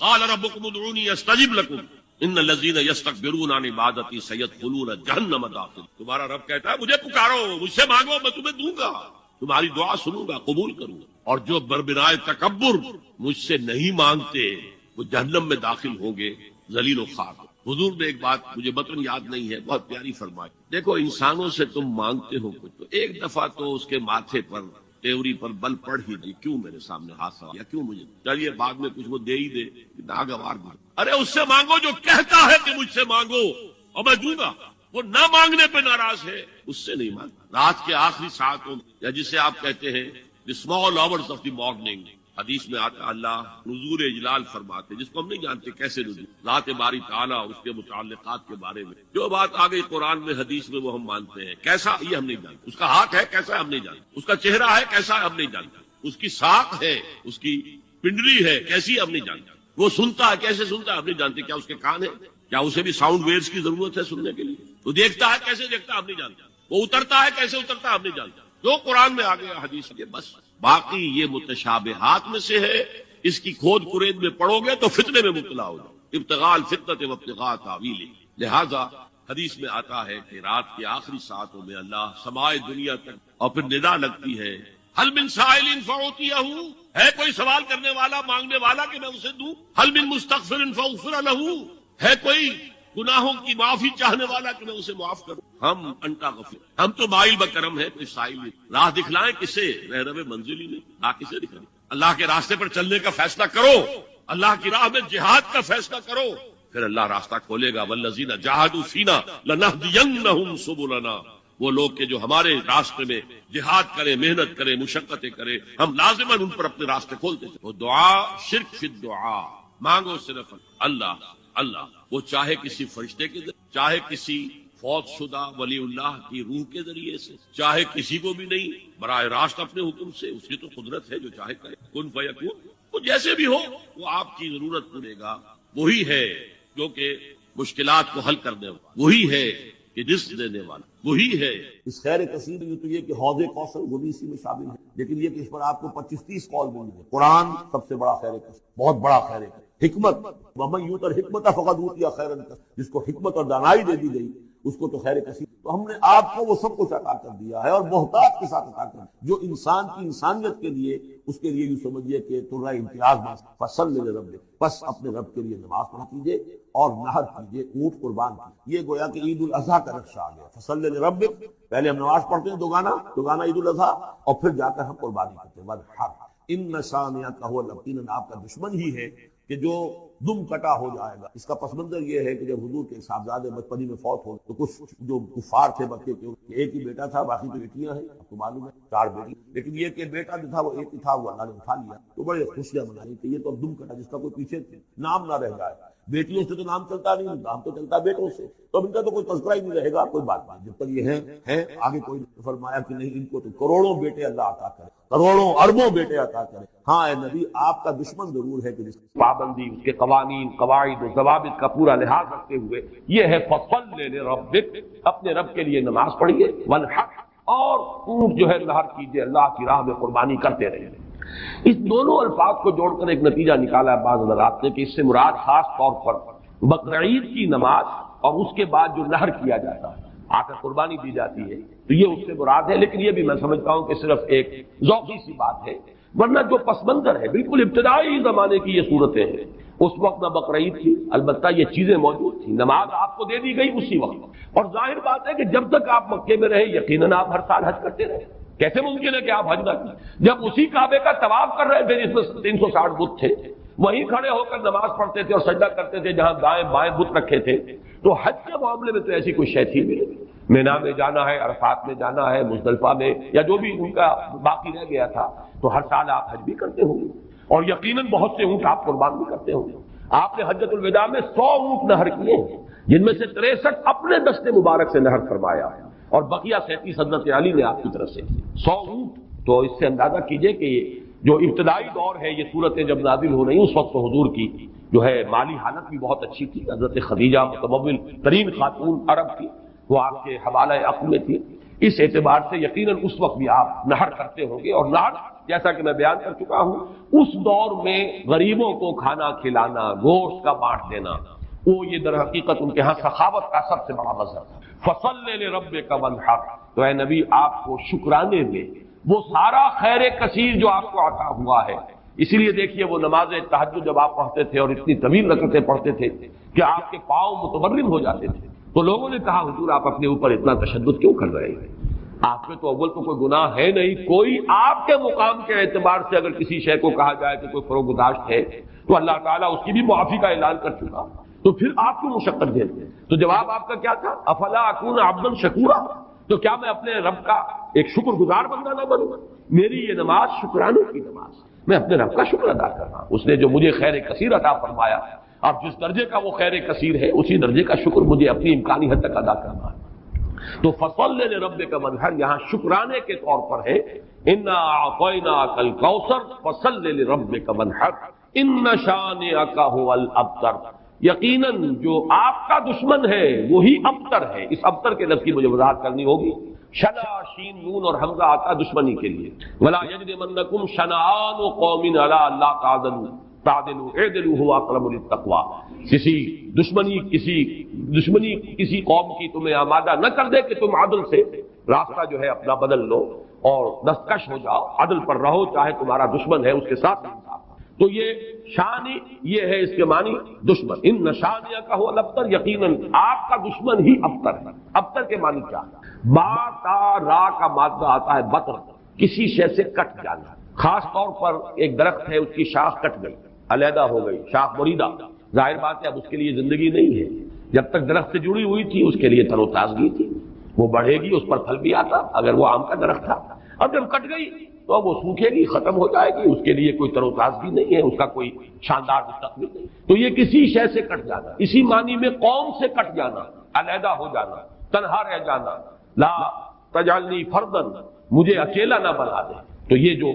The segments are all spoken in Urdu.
قال ربکم ادعونی استجب لکم ان الذین یستکبرون عن عبادتی سیدخلون جہنم داخل. تمہارا رب کہتا ہے مجھے پکارو، مجھ سے مانگو، میں تمہیں دوں گا، تمہاری دعا سنوں گا، قبول کروں گا. اور جو بربنائے تکبر مجھ سے نہیں مانگتے وہ جہنم میں داخل ہوں گے ذلیل و خوار. حضور نے ایک بات مجھے متن یاد نہیں ہے، بہت پیاری فرمائی. دیکھو انسانوں سے تم مانگتے ہو کچھ تو ایک دفعہ تو اس کے ماتھے پر تیوری پر بل پڑ ہی دی، کیوں میرے سامنے ہاتھ آیا، کیوں مجھے، چلیے بعد میں کچھ وہ دے ہی دے، ناگوار بھی. ارے اس سے مانگو جو کہتا ہے کہ مجھ سے مانگو اور میں دوں گا. وہ نہ مانگنے پہ ناراض ہے، اس سے نہیں مانگا. رات کے آخری ساعتوں یا جسے آپ کہتے ہیں the small hours of the morning، حدیث میں آتا اللہ نزول اجلال فرماتے، جس کو ہم نہیں جانتے کیسے نزول، ذات باری تعالیٰ اس کے متعلقات کے بارے میں جو بات آ گئی قرآن میں حدیث میں وہ ہم مانتے ہیں. کیسا یہ ہم نہیں جانتے، اس کا ہاتھ ہے کیسا ہم نہیں جانتے، اس کا چہرہ ہے کیسا ہم نہیں جانتے، اس کی ساکھ ہے، اس کی پنڈلی ہے کیسی ہم نہیں جانتے، وہ سنتا ہے کیسے سنتا ہے ہم نہیں جانتے، کیا اس کے کان ہے، کیا اسے بھی ساؤنڈ ویوز کی ضرورت ہے سننے کے لیے، وہ دیکھتا ہے کیسے دیکھتا ہم نہیں جانتے، وہ اترتا ہے کیسے اترتا ہم نہیں جانتے. جو قرآن میں آ گیا حدیث کے بس. باقی یہ متشابہات میں سے ہے، اس کی کھود کرید میں پڑو گے تو فتنے میں مبتلا ہو جاؤ. ابتغاء الفتنة وابتغاء تاویلہ. لہذا حدیث میں آتا ہے کہ رات کے آخری ساعتوں میں اللہ سمائے دنیا تک اور پھر ندا لگتی ہے حل من سائل فاعطیہ، ہے کوئی سوال کرنے والا مانگنے والا کہ میں اسے دوں، حل من مستغفر فاغفر لہ، ہے کوئی گناہوں کی معافی چاہنے والا کہ میں اسے معاف کروں. ہم انتا غفور، ہم تو مائل بکرم ہے، کوئی سائل نہیں. راہ دکھلائیں کسے، رہنم منزل ہی نہیں، راہ کسے دکھلائیں. اللہ کے راستے پر چلنے کا فیصلہ کرو، اللہ کی راہ میں جہاد کا فیصلہ کرو، پھر اللہ راستہ کھولے گا. والذین جاہدوا فینا لنہدینہم سبلنا. وہ لوگ کہ جو ہمارے راستے میں جہاد کریں، محنت کریں، مشقتیں کریں، ہم لازماً ان پر اپنے راستے کھولتے ہیں. وہ دعا شرک فی الدعا، مانگو صرف اللہ اللہ. وہ چاہے کسی فرشتے کے ذریعے، چاہے کسی فوت شدہ ولی اللہ کی روح کے ذریعے سے، چاہے کسی کو بھی نہیں، براہ راست اپنے حکم سے. اس کی تو قدرت ہے جو چاہے کرے. کن فیکون، وہ جیسے بھی ہو وہ آپ کی ضرورت پورے گا. وہی ہے جو کہ مشکلات کو حل کرنے والا، وہی ہے کہ رزق دینے والا، وہی ہے. اس خیر کثیر یہ تو یہ کہ حوض کوثر وہ بھی اسی میں شامل ہے، لیکن یہ کہ اس پر آپ کو 25-30 قول مل گئے. قرآن سب سے بڑا خیر کثیر، بہت بڑا خیر کثیر. حکمت، ومن یؤت الحکمت فقد اوتی خیرا کثیرا، جس کو حکمت اور دانائی دے دی گئی اس کو تو خیر کثیر. تو ہم نے آپ کو وہ سب کچھ عطا کر دیا ہے اور محتاط کے ساتھ عطا کر دیا. جو انسان کی انسانیت کے لیے، اس کے لیے یوں سمجھیے کہ ترا امتیاز بس فصلی لربک، بس اپنے رب کے لیے نماز پڑھا کیجیے اور نہر کیجیے، اونٹ قربان کیجیے. یہ گویا کہ عید الاضحیٰ کا نقشہ آ گیا. فصلی لربک، پہلے ہم نماز پڑھتے ہیں دوگانا عید الاضحیٰ، اور پھر جا کر ہم قربانی کرتے ہیں. والحر ان شانئک هو الابتر، آپ کا دشمن ہی ہے کہ جو دم کٹا ہو جائے گا. اس کا پس منظر یہ ہے کہ جب حضور کے صاحبزادے بچپنی میں فوت ہو تو کچھ جو کفار تھے مکے کے، ایک ہی بیٹا تھا، باقی تو بیٹیاں ہیں، آپ کو معلوم ہے 4 بیٹی، لیکن یہ کہ بیٹا جو تھا وہ ایک ہی تھا، وہ اللہ نے اٹھا لیا. تو بڑے خوشیاں منائی کہ یہ تو اب دم کٹا، جس کا کوئی پیچھے نام نہ رہ جائے. بیٹیوں سے تو نام چلتا نہیں، نام تو چلتا بیٹوں سے، تو اب ان کا تو کوئی تذکرہ ہی نہیں رہے گا. کوئی بات نہیں، جب تک یہ ہیں آگے کوئی فرمایا کہ نہیں، ان کو تو کروڑوں بیٹے اللہ عطا کرے، کروڑوں اربوں بیٹے عطا کرے. ہاں اے نبی، آپ کا دشمن ضرور ہے کہ جس پابندی، اس کے قوانین، قواعد و ضوابط کا پورا لحاظ رکھتے ہوئے یہ ہے فصل لربک، اپنے رب کے لیے نماز پڑھیے. والحر، اور اونٹ جو ہے نہر کیجیے، اللہ کی راہ میں قربانی کرتے رہے. اس دونوں الفاظ کو جوڑ کر ایک نتیجہ نکالا ہے بعض حضرات نے کہ اس سے مراد خاص طور پر بقرعید کی نماز اور اس کے بعد جو نہر کیا جاتا ہے، آ کر قربانی دی جاتی ہے، تو یہ اس سے مراد ہے. لیکن یہ بھی میں سمجھتا ہوں کہ صرف ایک ذوقی سی بات ہے، ورنہ جو پس منظر ہے بالکل ابتدائی زمانے کی یہ صورتیں ہیں. اس وقت نہ بقرعید تھی، البتہ یہ چیزیں موجود تھیں، نماز آپ کو دے دی گئی اسی وقت. اور ظاہر بات ہے کہ جب تک آپ مکے میں رہے یقیناً آپ ہر سال حج کرتے رہے. کیسے ممکن ہے کہ آپ حج نہ کریں؟ جب اسی کعبے کا طواف کر رہے تھے جس میں 360 بت تھے، وہیں کھڑے ہو کر نماز پڑھتے تھے اور سجدہ کرتے تھے جہاں دائیں بائیں بت رکھے تھے. تو حج کے معاملے میں تو ایسی کوئی شے تھی نہیں. مینا میں جانا ہے، عرفات میں جانا ہے، مزدلفہ میں، یا جو بھی ان کا باقی رہ گیا تھا، تو ہر سال آپ حج بھی کرتے ہوں گے اور یقیناً بہت سے اونٹ آپ قربان بھی کرتے ہوں گے. آپ نے حجۃ الوداع میں 100 اونٹ نہر کیے ہیں، جن میں سے 63 اپنے دست مبارک سے نہر فرمایا ہے اور بقیہ 37 حضرت علی نے آپ کی طرف سے 100 اونٹ. تو اس سے اندازہ کیجئے کہ جو ابتدائی دور ہے، یہ صورتیں جب نازل ہو رہی اس وقت تو حضور کی جو ہے مالی حالت بھی بہت اچھی تھی. حضرت خدیجہ متمول ترین خاتون عرب تھی، وہ آپ کے حوالہ عقل میں تھی. اس اعتبار سے یقیناً اس وقت بھی آپ نہر کرتے ہوں گے. اور نہر جیسا کہ میں بیان کر چکا ہوں، اس دور میں غریبوں کو کھانا کھلانا، گوشت کا بانٹ دینا، وہ یہ در حقیقت ان کے ہاں سخاوت کا سب سے بڑا مظہر تھا۔ فصل لربک وانحر، تو اے نبی آپ کو شکرانے میں وہ سارا خیر کثیر جو آپ کو عطا ہوا ہے۔ اسی لیے دیکھیے وہ نماز تہجد جب آپ پڑھتے تھے اور اتنی طویل رکعتیں پڑھتے تھے کہ آپ کے پاؤں متورم ہو جاتے تھے، تو لوگوں نے کہا حضور آپ اپنے اوپر اتنا تشدد کیوں کر رہے ہیں؟ آپ پہ تو اول تو کوئی گناہ ہے نہیں، کوئی آپ کے مقام کے اعتبار سے اگر کسی شے کو کہا جائے کہ کوئی فروگزاشت ہے تو اللہ تعالیٰ اس کی بھی معافی کا اعلان کر چکا، تو پھر آپ کیوں مشقت دیتے؟ تو جواب آپ کا کیا تھا؟ افلا اکون عبدا شکورا، تو کیا میں اپنے رب کا ایک شکر گزار بندہ نہ بنوں؟ میری یہ نماز شکرانے کی نماز، میں اپنے رب کا شکر ادا کر رہا ہوں، اس نے جو مجھے خیر کثیر عطا فرمایا، اب جس درجے کا وہ خیر کثیر ہے اسی درجے کا شکر مجھے اپنی امکانی حد تک ادا کرنا ہے۔ تو فصل لربک وانحر یہاں شکرانے کے طور پر ہے، انا اعطیناک الکوثر فصل لربک وانحر ان شانئک هو الابتر، یقیناً جو آپ کا دشمن ہے وہی ابتر ہے۔ اس ابتر کے لفظ کی مجھے وضاحت کرنی ہوگی۔ شنا شین نون اور حمزہ آتا دشمنی کے لیے، ولا یجرمنکم شنآن قوم علی الا تعدلوا اعدلوا هو اقرب للتقوی، کسی دشمنی کسی قوم کی تمہیں آمادہ نہ کر دے کہ تم عدل سے راستہ جو ہے اپنا بدل لو اور دستکش ہو جاؤ، عدل پر رہو، چاہے تمہارا دشمن ہے اس کے ساتھ انصاف۔ تو یہ شانی یہ ہے، اس کے معنی دشمن، ان نشانیہ کا ہو الابتر، یقیناً آپ کا دشمن ہی ابتر ہے۔ ابتر کے معنی کیا ہے؟ با تا را کا مادہ آتا ہے بطر، کسی شے سے کٹ جانا، خاص طور پر ایک درخت ہے اس کی شاخ کٹ گئی، علیحدہ ہو گئی، شاخ مریدہ، ظاہر بات ہے اب اس کے لیے زندگی نہیں ہے، جب تک درخت سے جڑی ہوئی تھی اس کے لیے تر و تازگی تھی، وہ بڑھے گی، اس پر پھل بھی آتا اگر وہ آم کا درخت تھا، اب جب کٹ گئی تو وہ سوکھے گی، ختم ہو جائے گی، اس کے لیے کوئی تر و تازگی نہیں ہے، اس کا کوئی شاندار مستقبل نہیں۔ تو یہ کسی شے سے کٹ جانا، اسی معنی میں قوم سے کٹ جانا، علیحدہ ہو جانا، تنہا رہ جانا، لا تجعلنی فردن، مجھے اکیلا نہ بنا دے، تو یہ جو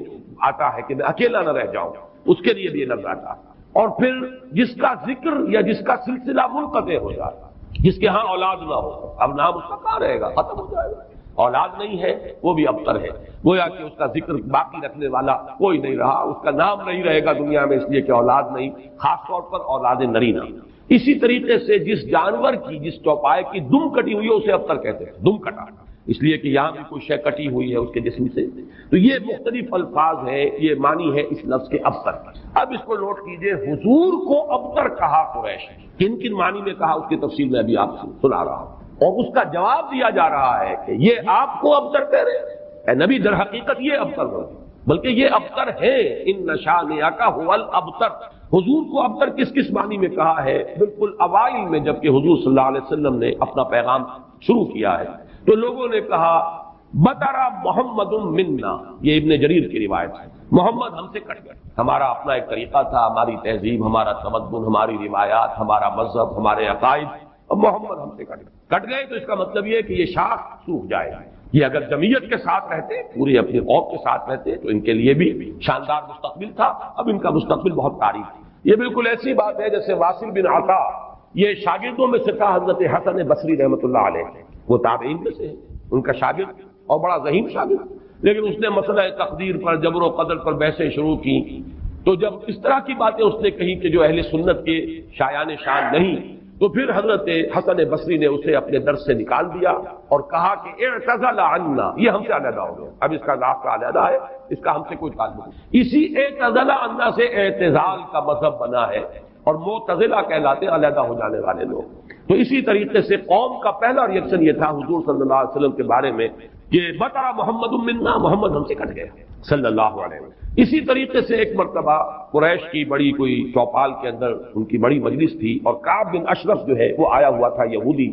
آتا ہے کہ میں اکیلا نہ رہ جاؤں، اس کے لیے بھی یہ لفظ آتا ہے۔ اور پھر جس کا ذکر یا جس کا سلسلہ منقطع ہو جائے، جس کے ہاں اولاد نہ ہو، اب نام اس کا کہاں رہے گا، ختم ہو جائے گا، اولاد نہیں ہے وہ بھی ابتر ہے، گویا کہ اس کا ذکر باقی رکھنے والا کوئی نہیں رہا، اس کا نام نہیں رہے گا دنیا میں، اس لیے کہ اولاد نہیں، خاص طور پر اولاد نرینہ۔ اسی طریقے سے جس جانور کی، جس چوپائے کی دم کٹی ہوئی ہے اسے ابتر کہتے ہیں، دم کٹا، اس لیے کہ یہاں بھی کوئی شے کٹی ہوئی ہے اس کے جسم سے۔ تو یہ مختلف الفاظ ہیں، یہ معنی ہے اس لفظ کے ابتر۔ اب اس کو نوٹ کیجئے، حضور کو ابتر کہا قریش، کن کن معنی میں کہا اس کی تفصیل میں ابھی آپ سے سنا رہا ہوں، اور اس کا جواب دیا جا رہا ہے کہ یہ آپ کو ابتر کہہ رہے ہیں، اے نبی در حقیقت یہ ابتر نہیں بلکہ یہ ابتر ہے، ان نشانیک هو الابتر۔ حضور کو ابتر کس کس معنی میں کہا ہے؟ بالکل اوائل میں جب کہ حضور صلی اللہ علیہ وسلم نے اپنا پیغام شروع کیا ہے تو لوگوں نے کہا بطرا محمد منا، یہ ابن جریر کی روایت ہے، محمد ہم سے کٹ گئے، ہمارا اپنا ایک طریقہ تھا، ہماری تہذیب، ہمارا تمدن، ہماری روایات، ہمارا مذہب، ہمارے عقائد، اب محمد ہم سے کٹ گئے۔ تو اس کا مطلب یہ ہے کہ یہ شاخ سوکھ جائے گا، یہ اگر جمعیت کے ساتھ رہتے، پوری اپنی قوم کے ساتھ رہتے تو ان کے لیے بھی شاندار مستقبل تھا، اب ان کا مستقبل بہت تاریک ہے۔ یہ بالکل ایسی بات ہے جیسے واصل بن عطا، یہ شاگردوں میں سے تھا حضرت حسن بصری رحمۃ اللہ علیہ، وہ تابعین میں سے ان کا شاگرد اور بڑا ذہین شاگرد، لیکن اس نے مسئلہ تقدیر پر، جبر و قدر پر بحثیں شروع کی، تو جب اس طرح کی باتیں اس نے کہی کہ جو اہل سنت کے شایان شان نہیں، تو پھر حضرت حسن بصری نے اسے اپنے درس سے نکال دیا اور کہا کہ اعتزل عنا، یہ ہم سے علیحدہ ہو گیا، اب اس کا ذات علیحدہ ہے، اس کا ہم سے کوئی تعلق نہیں۔ اسی اعتزل عنا سے اعتزال کا مذہب بنا ہے، اور معتزلہ کہلاتے علیحدہ ہو جانے والے لوگ۔ تو اسی طریقے سے قوم کا پہلا ریئیکشن یہ تھا حضور صلی اللہ علیہ وسلم کے بارے میں کہ بطا محمد منا، محمد ہم سے کٹ گیا صلی اللہ علیہ وسلم۔ اسی طریقے سے ایک مرتبہ قریش کی بڑی کوئی چوپال کے اندر ان کی بڑی مجلس تھی، اور کعب بن اشرف جو ہے وہ آیا ہوا تھا یہودی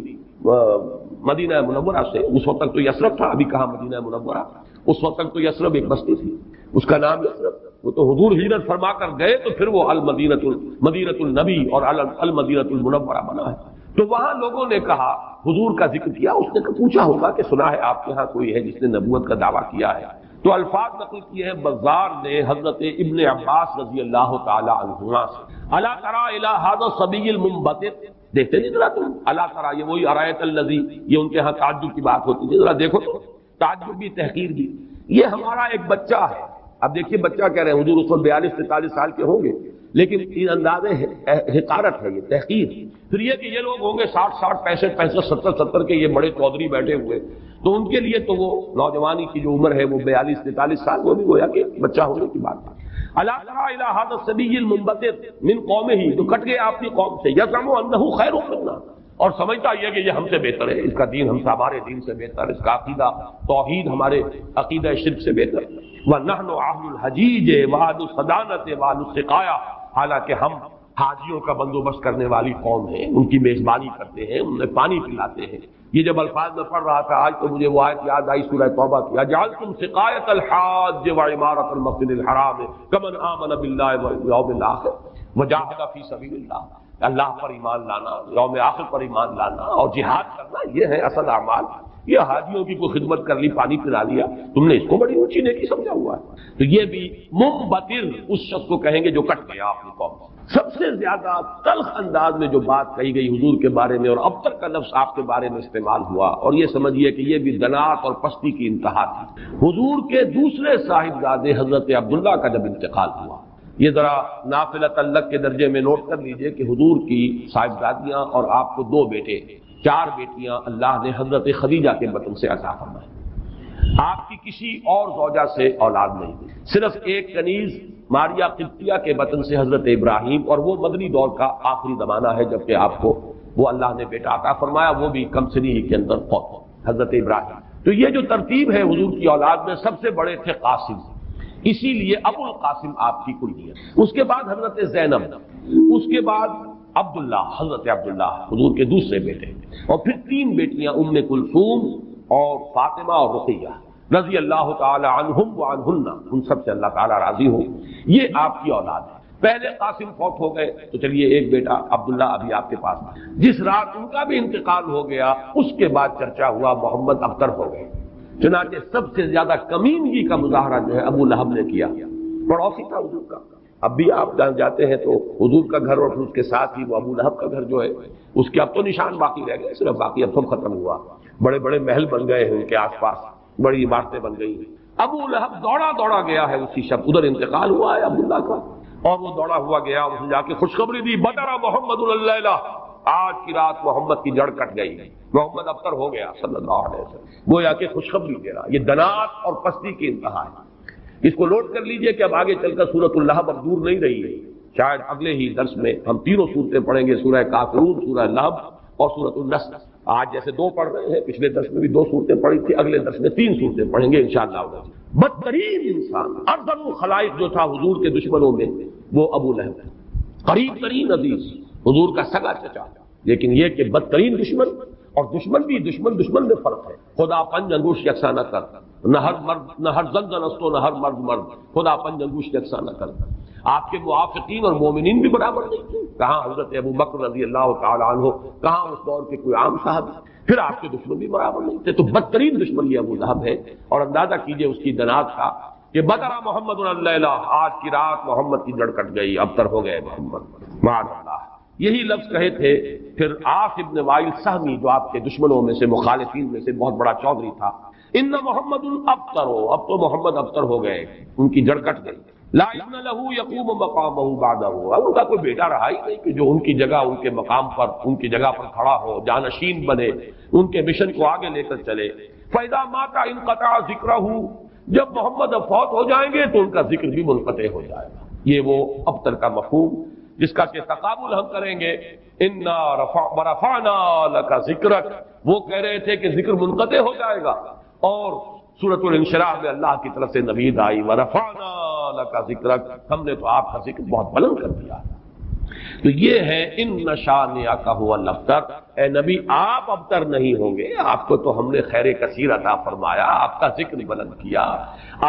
مدینہ منورہ سے، اس وقت تک تو یثرب تھا، ابھی کہا مدینہ منورہ، اس وقت تک تو یثرب ایک بستی تھی، اس کا نام یثرب، وہ تو حضور ہجرت فرما کر گئے تو پھر وہ مدینۃ النبی اور المدینۃ المنورہ بنا ہے۔ تو وہاں لوگوں نے کہا، حضور کا ذکر کیا، اس نے پوچھا ہوگا کہ سنا ہے آپ کے ہاں کوئی ہے جس نے نبوت کا دعویٰ کیا ہے، تو الفاظ نقل کیے ہیں بزار نے حضرت ابن عباس رضی اللہ تعالی عنہما سے، الا تری الی ھذا الصبی المنبتر، دیکھتے نہیں ذرا تم، الا تری، یہ وہی ارایت الذی، یہ ان کے ہاں تعجب کی بات ہوتی ہے، ذرا دیکھو تو، تعجب بھی تحقیر بھی، یہ ہمارا ایک بچہ ہے، اب دیکھیے بچہ کہہ رہے ہیں حضور اس وقت 42-43 سال کے ہوں گے، لیکن ان انداز حقارت ہے، یہ تحقیر۔ پھر یہ کہ یہ لوگ ہوں گے 60 65 65 70 کے، یہ بڑے چودھری بیٹھے ہوئے، تو ان کے لیے تو وہ نوجوانی کی جو عمر ہے وہ 42-43 سال، وہ بھی گویا کہ بچہ ہونے کی بات ہے۔ الا تری الی ھذا الصبی المنبتر من قومہ، جو کٹ گیا اپنی قوم سے، یزعم انہ خیر منا، اور سمجھتا یہ کہ یہ ہم سے بہتر ہے، اس کا دین ہم سے، ہمارے دین سے بہتر، اس کا عقیدہ توحید ہمارے عقیدہ شرک سے بہتر، ونحن اہل الحجیج واہل الصدانۃ واہل السقایا، حالانکہ ہم حاجیوں کا بندوبست کرنے والی قوم ہے، ان کی میزبانی کرتے ہیں، انہیں پانی پلاتے ہیں۔ یہ جب الفاظ میں پڑھ رہا تھا آج تو مجھے وہ آیت یاد آئی سورہ توبہ کی، اجعلتم سقایۃ الحاج وعمارۃ المسجد الحرام کمن آمن باللہ والیوم الآخر وجاہد فی سبیل اللہ، اللہ پر ایمان لانا، یوم آخر پر ایمان لانا اور جہاد کرنا، یہ ہے اصل اعمال۔ یہ حاجیوں کی کوئی خدمت کر لی، پانی پلا لیا، تم نے اس کو بڑی اونچی نیکی سمجھا ہوا ہے۔ تو یہ بھی منبتر اس شخص کو کہیں گے جو کٹ گیا اپنی قوم سے۔ سب سے زیادہ تلخ انداز میں جو بات کہی گئی حضور کے بارے میں، اور ابتر کا لفظ آپ کے بارے میں استعمال ہوا، اور یہ سمجھیے کہ یہ بھی دنات اور پستی کی انتہا تھی۔ حضور کے دوسرے صاحبزادے حضرت عبداللہ کا جب انتقال ہوا، یہ ذرا نافلہ تعلق کے درجے میں نوٹ کر لیجئے کہ حضور کی صاحبزادیاں اور آپ کو 2 بیٹے، 4 بیٹیاں اللہ نے حضرت خدیجہ کے بطن سے عطا فرمائیں۔ آپ کی کسی اور زوجہ سے اولاد نہیں تھی، صرف ایک کنیز ماریا قبطیہ کے بطن سے حضرت ابراہیم، اور وہ مدنی دور کا آخری زمانہ ہے جبکہ آپ کو وہ اللہ نے بیٹا عطا فرمایا، وہ بھی کم سنی ہی کے اندر فوت ہو حضرت ابراہیم۔ تو یہ جو ترتیب ہے حضور کی اولاد میں، سب سے بڑے تھے قاسم، اسی لیے ابو القاسم آپ کی کنیت، اس کے بعد حضرت زینب، اس کے بعد عبداللہ، حضرت عبداللہ حضور کے دوسرے بیٹے، اور پھر 3 بیٹیاں ام کلثوم اور فاطمہ اور رقیہ رضی اللہ تعالی عنہم وعنہن، ان سب سے اللہ تعالی راضی ہو۔ یہ آپ کی اولاد ہے۔ پہلے قاسم فوت ہو گئے تو چلیے ایک بیٹا عبداللہ ابھی آپ کے پاس، جس رات ان کا بھی انتقال ہو گیا اس کے بعد چرچا ہوا محمد ابتر ہو گئے۔ چنانچہ سب سے زیادہ کمینگی کا مظاہرہ جو ہے ابو لہب نے کیا، پڑوسی تھا حضور کا۔ اب بھی آپ جاتے ہیں تو حضور کا گھر اور اس کے ساتھ ہی وہ ابو لہب کا گھر جو ہے، اس کے اب تو نشان باقی رہ گئے، صرف باقی اب سب ختم ہوا، بڑے بڑے محل بن گئے ہیں ان کے آس پاس، بڑی عمارتیں بن گئی ہیں۔ ابو لہب دوڑا گیا ہے اسی شب، ادھر انتقال ہوا ہے عبداللہ کا، اور وہ دوڑا ہوا گیا اور جا کے خوشخبری دی، بدر محمد اللیلہ، آج کی رات محمد کی جڑ کٹ گئی، محمد ابتر ہو گیا صلی اللہ علیہ وسلم۔ وہ یا کہ خوشخبری دے رہا، یہ دنات اور پستی کی انتہا ہے۔ اس کو نوٹ کر لیجئے کہ اب آگے چل کر سورۃ اللہب اب دور نہیں رہی ہے، شاید اگلے ہی درس میں ہم 3 صورتیں پڑھیں گے، سورہ کافرون، سورہ لہب اور سورۃ النصر۔ آج جیسے 2 پڑھ رہے ہیں، پچھلے درس میں بھی 2 صورتیں پڑھی تھی، اگلے درس میں 3 صورتیں پڑھیں گے انشاءاللہ۔ بدترین انسان، ارذل الخلائق جو تھا حضور کے دشمنوں میں، وہ ابو لہب ہے، قریب ترین عزیز، حضور کا سگا چچا، لیکن یہ کہ بدترین دشمن، اور دشمن بھی دشمن میں فرق ہے۔ خدا پنج انگوش یکساں نہ کر، نہ ہر زن است و نہ ہر مرد، خدا پنج انگوش یکساں نہ کر۔ آپ کے موافقین اور مومنین بھی برابر نہیں تھے، کہاں حضرت ابو بکر رضی اللہ تعالی عنہ، کہاں اس دور کے کوئی عام صحابی، پھر آپ کے دشمن بھی برابر نہیں تھے۔ تو بدترین دشمن یہ ابو لہب ہے، اور اندازہ کیجئے اس کی دنات کا کہ بدر محمد اللیلہ، آج کی رات محمد کی جڑ کٹ گئی، ابتر ہو گئے محمد، معاذ اللہ۔ یہی لفظ کہے تھے پھر عاص ابن وائل سہمی، جو آپ کے دشمنوں میں سے، مخالفین میں سے بہت بڑا چودھری تھا، ان محمد ابتر، اب تو محمد ابتر ہو گئے، ان کی جڑ کٹ گئی، لا ابن لہ یقوم مقامہ بعدہ، اب ان کا کوئی بیٹا رہا ہی نہیں کہ جو ان کی جگہ، ان کے مقام پر، ان کی جگہ پر کھڑا ہو، جانشین بنے، ان کے مشن کو آگے لے کر چلے۔ فَإِذَا مَاتَ انقطع ذِكْرَهُ، جب محمد اب فوت ہو جائیں گے تو ان کا ذکر بھی منقطع ہو جائے گا۔ یہ وہ ابتر کا مفہوم جس کا کہ تقابل ہم کریں گے، انا ورفعنا لک ذکرک، وہ کہہ رہے تھے کہ ذکر منقطع ہو جائے گا، اور سورۃ الانشراح میں اللہ کی طرف سے نوید آئی، ورفعنا لک ذکرک، ہم نے تو آپ کا ذکر بہت بلند کر دیا۔ تو یہ ہے ان شانئک ھو الابتر، اے نبی آپ ابتر نہیں ہوں گے، آپ کو تو ہم نے خیر کثیر عطا فرمایا، آپ کا ذکر بلند کیا،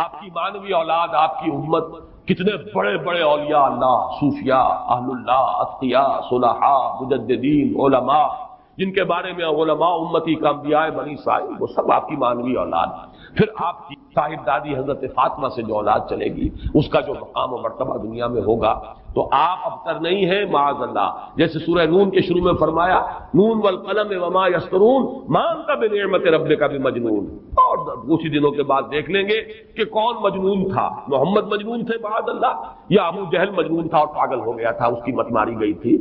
آپ کی مانوی اولاد، آپ کی امت، کتنے بڑے بڑے اولیاء اللہ، صوفیاء، اہل اللہ، اتقیاء، صلحاء، مجددین، علماء، جن کے بارے میں علماء امتی کا انبیاء بنی اسرائیل وہ سب آپ کی مانوی اولاد، پھر آپ کی صاحب دادی حضرت فاطمہ سے جو اولاد چلے گی اس کا جو مقام و مرتبہ دنیا میں ہوگا، تو آپ ابتر نہیں ہیں معاذ اللہ۔ جیسے سورہ نون کے شروع میں فرمایا نون والقلم وما یسطرون ما انت بنعمت ربک بمجنون، اور کچھ دنوں کے بعد دیکھ لیں گے کہ کون مجنون تھا، محمد مجنون تھے معاذ اللہ، یا ابو جہل مجنون تھا اور پاگل ہو گیا تھا، اس کی مت ماری گئی تھی۔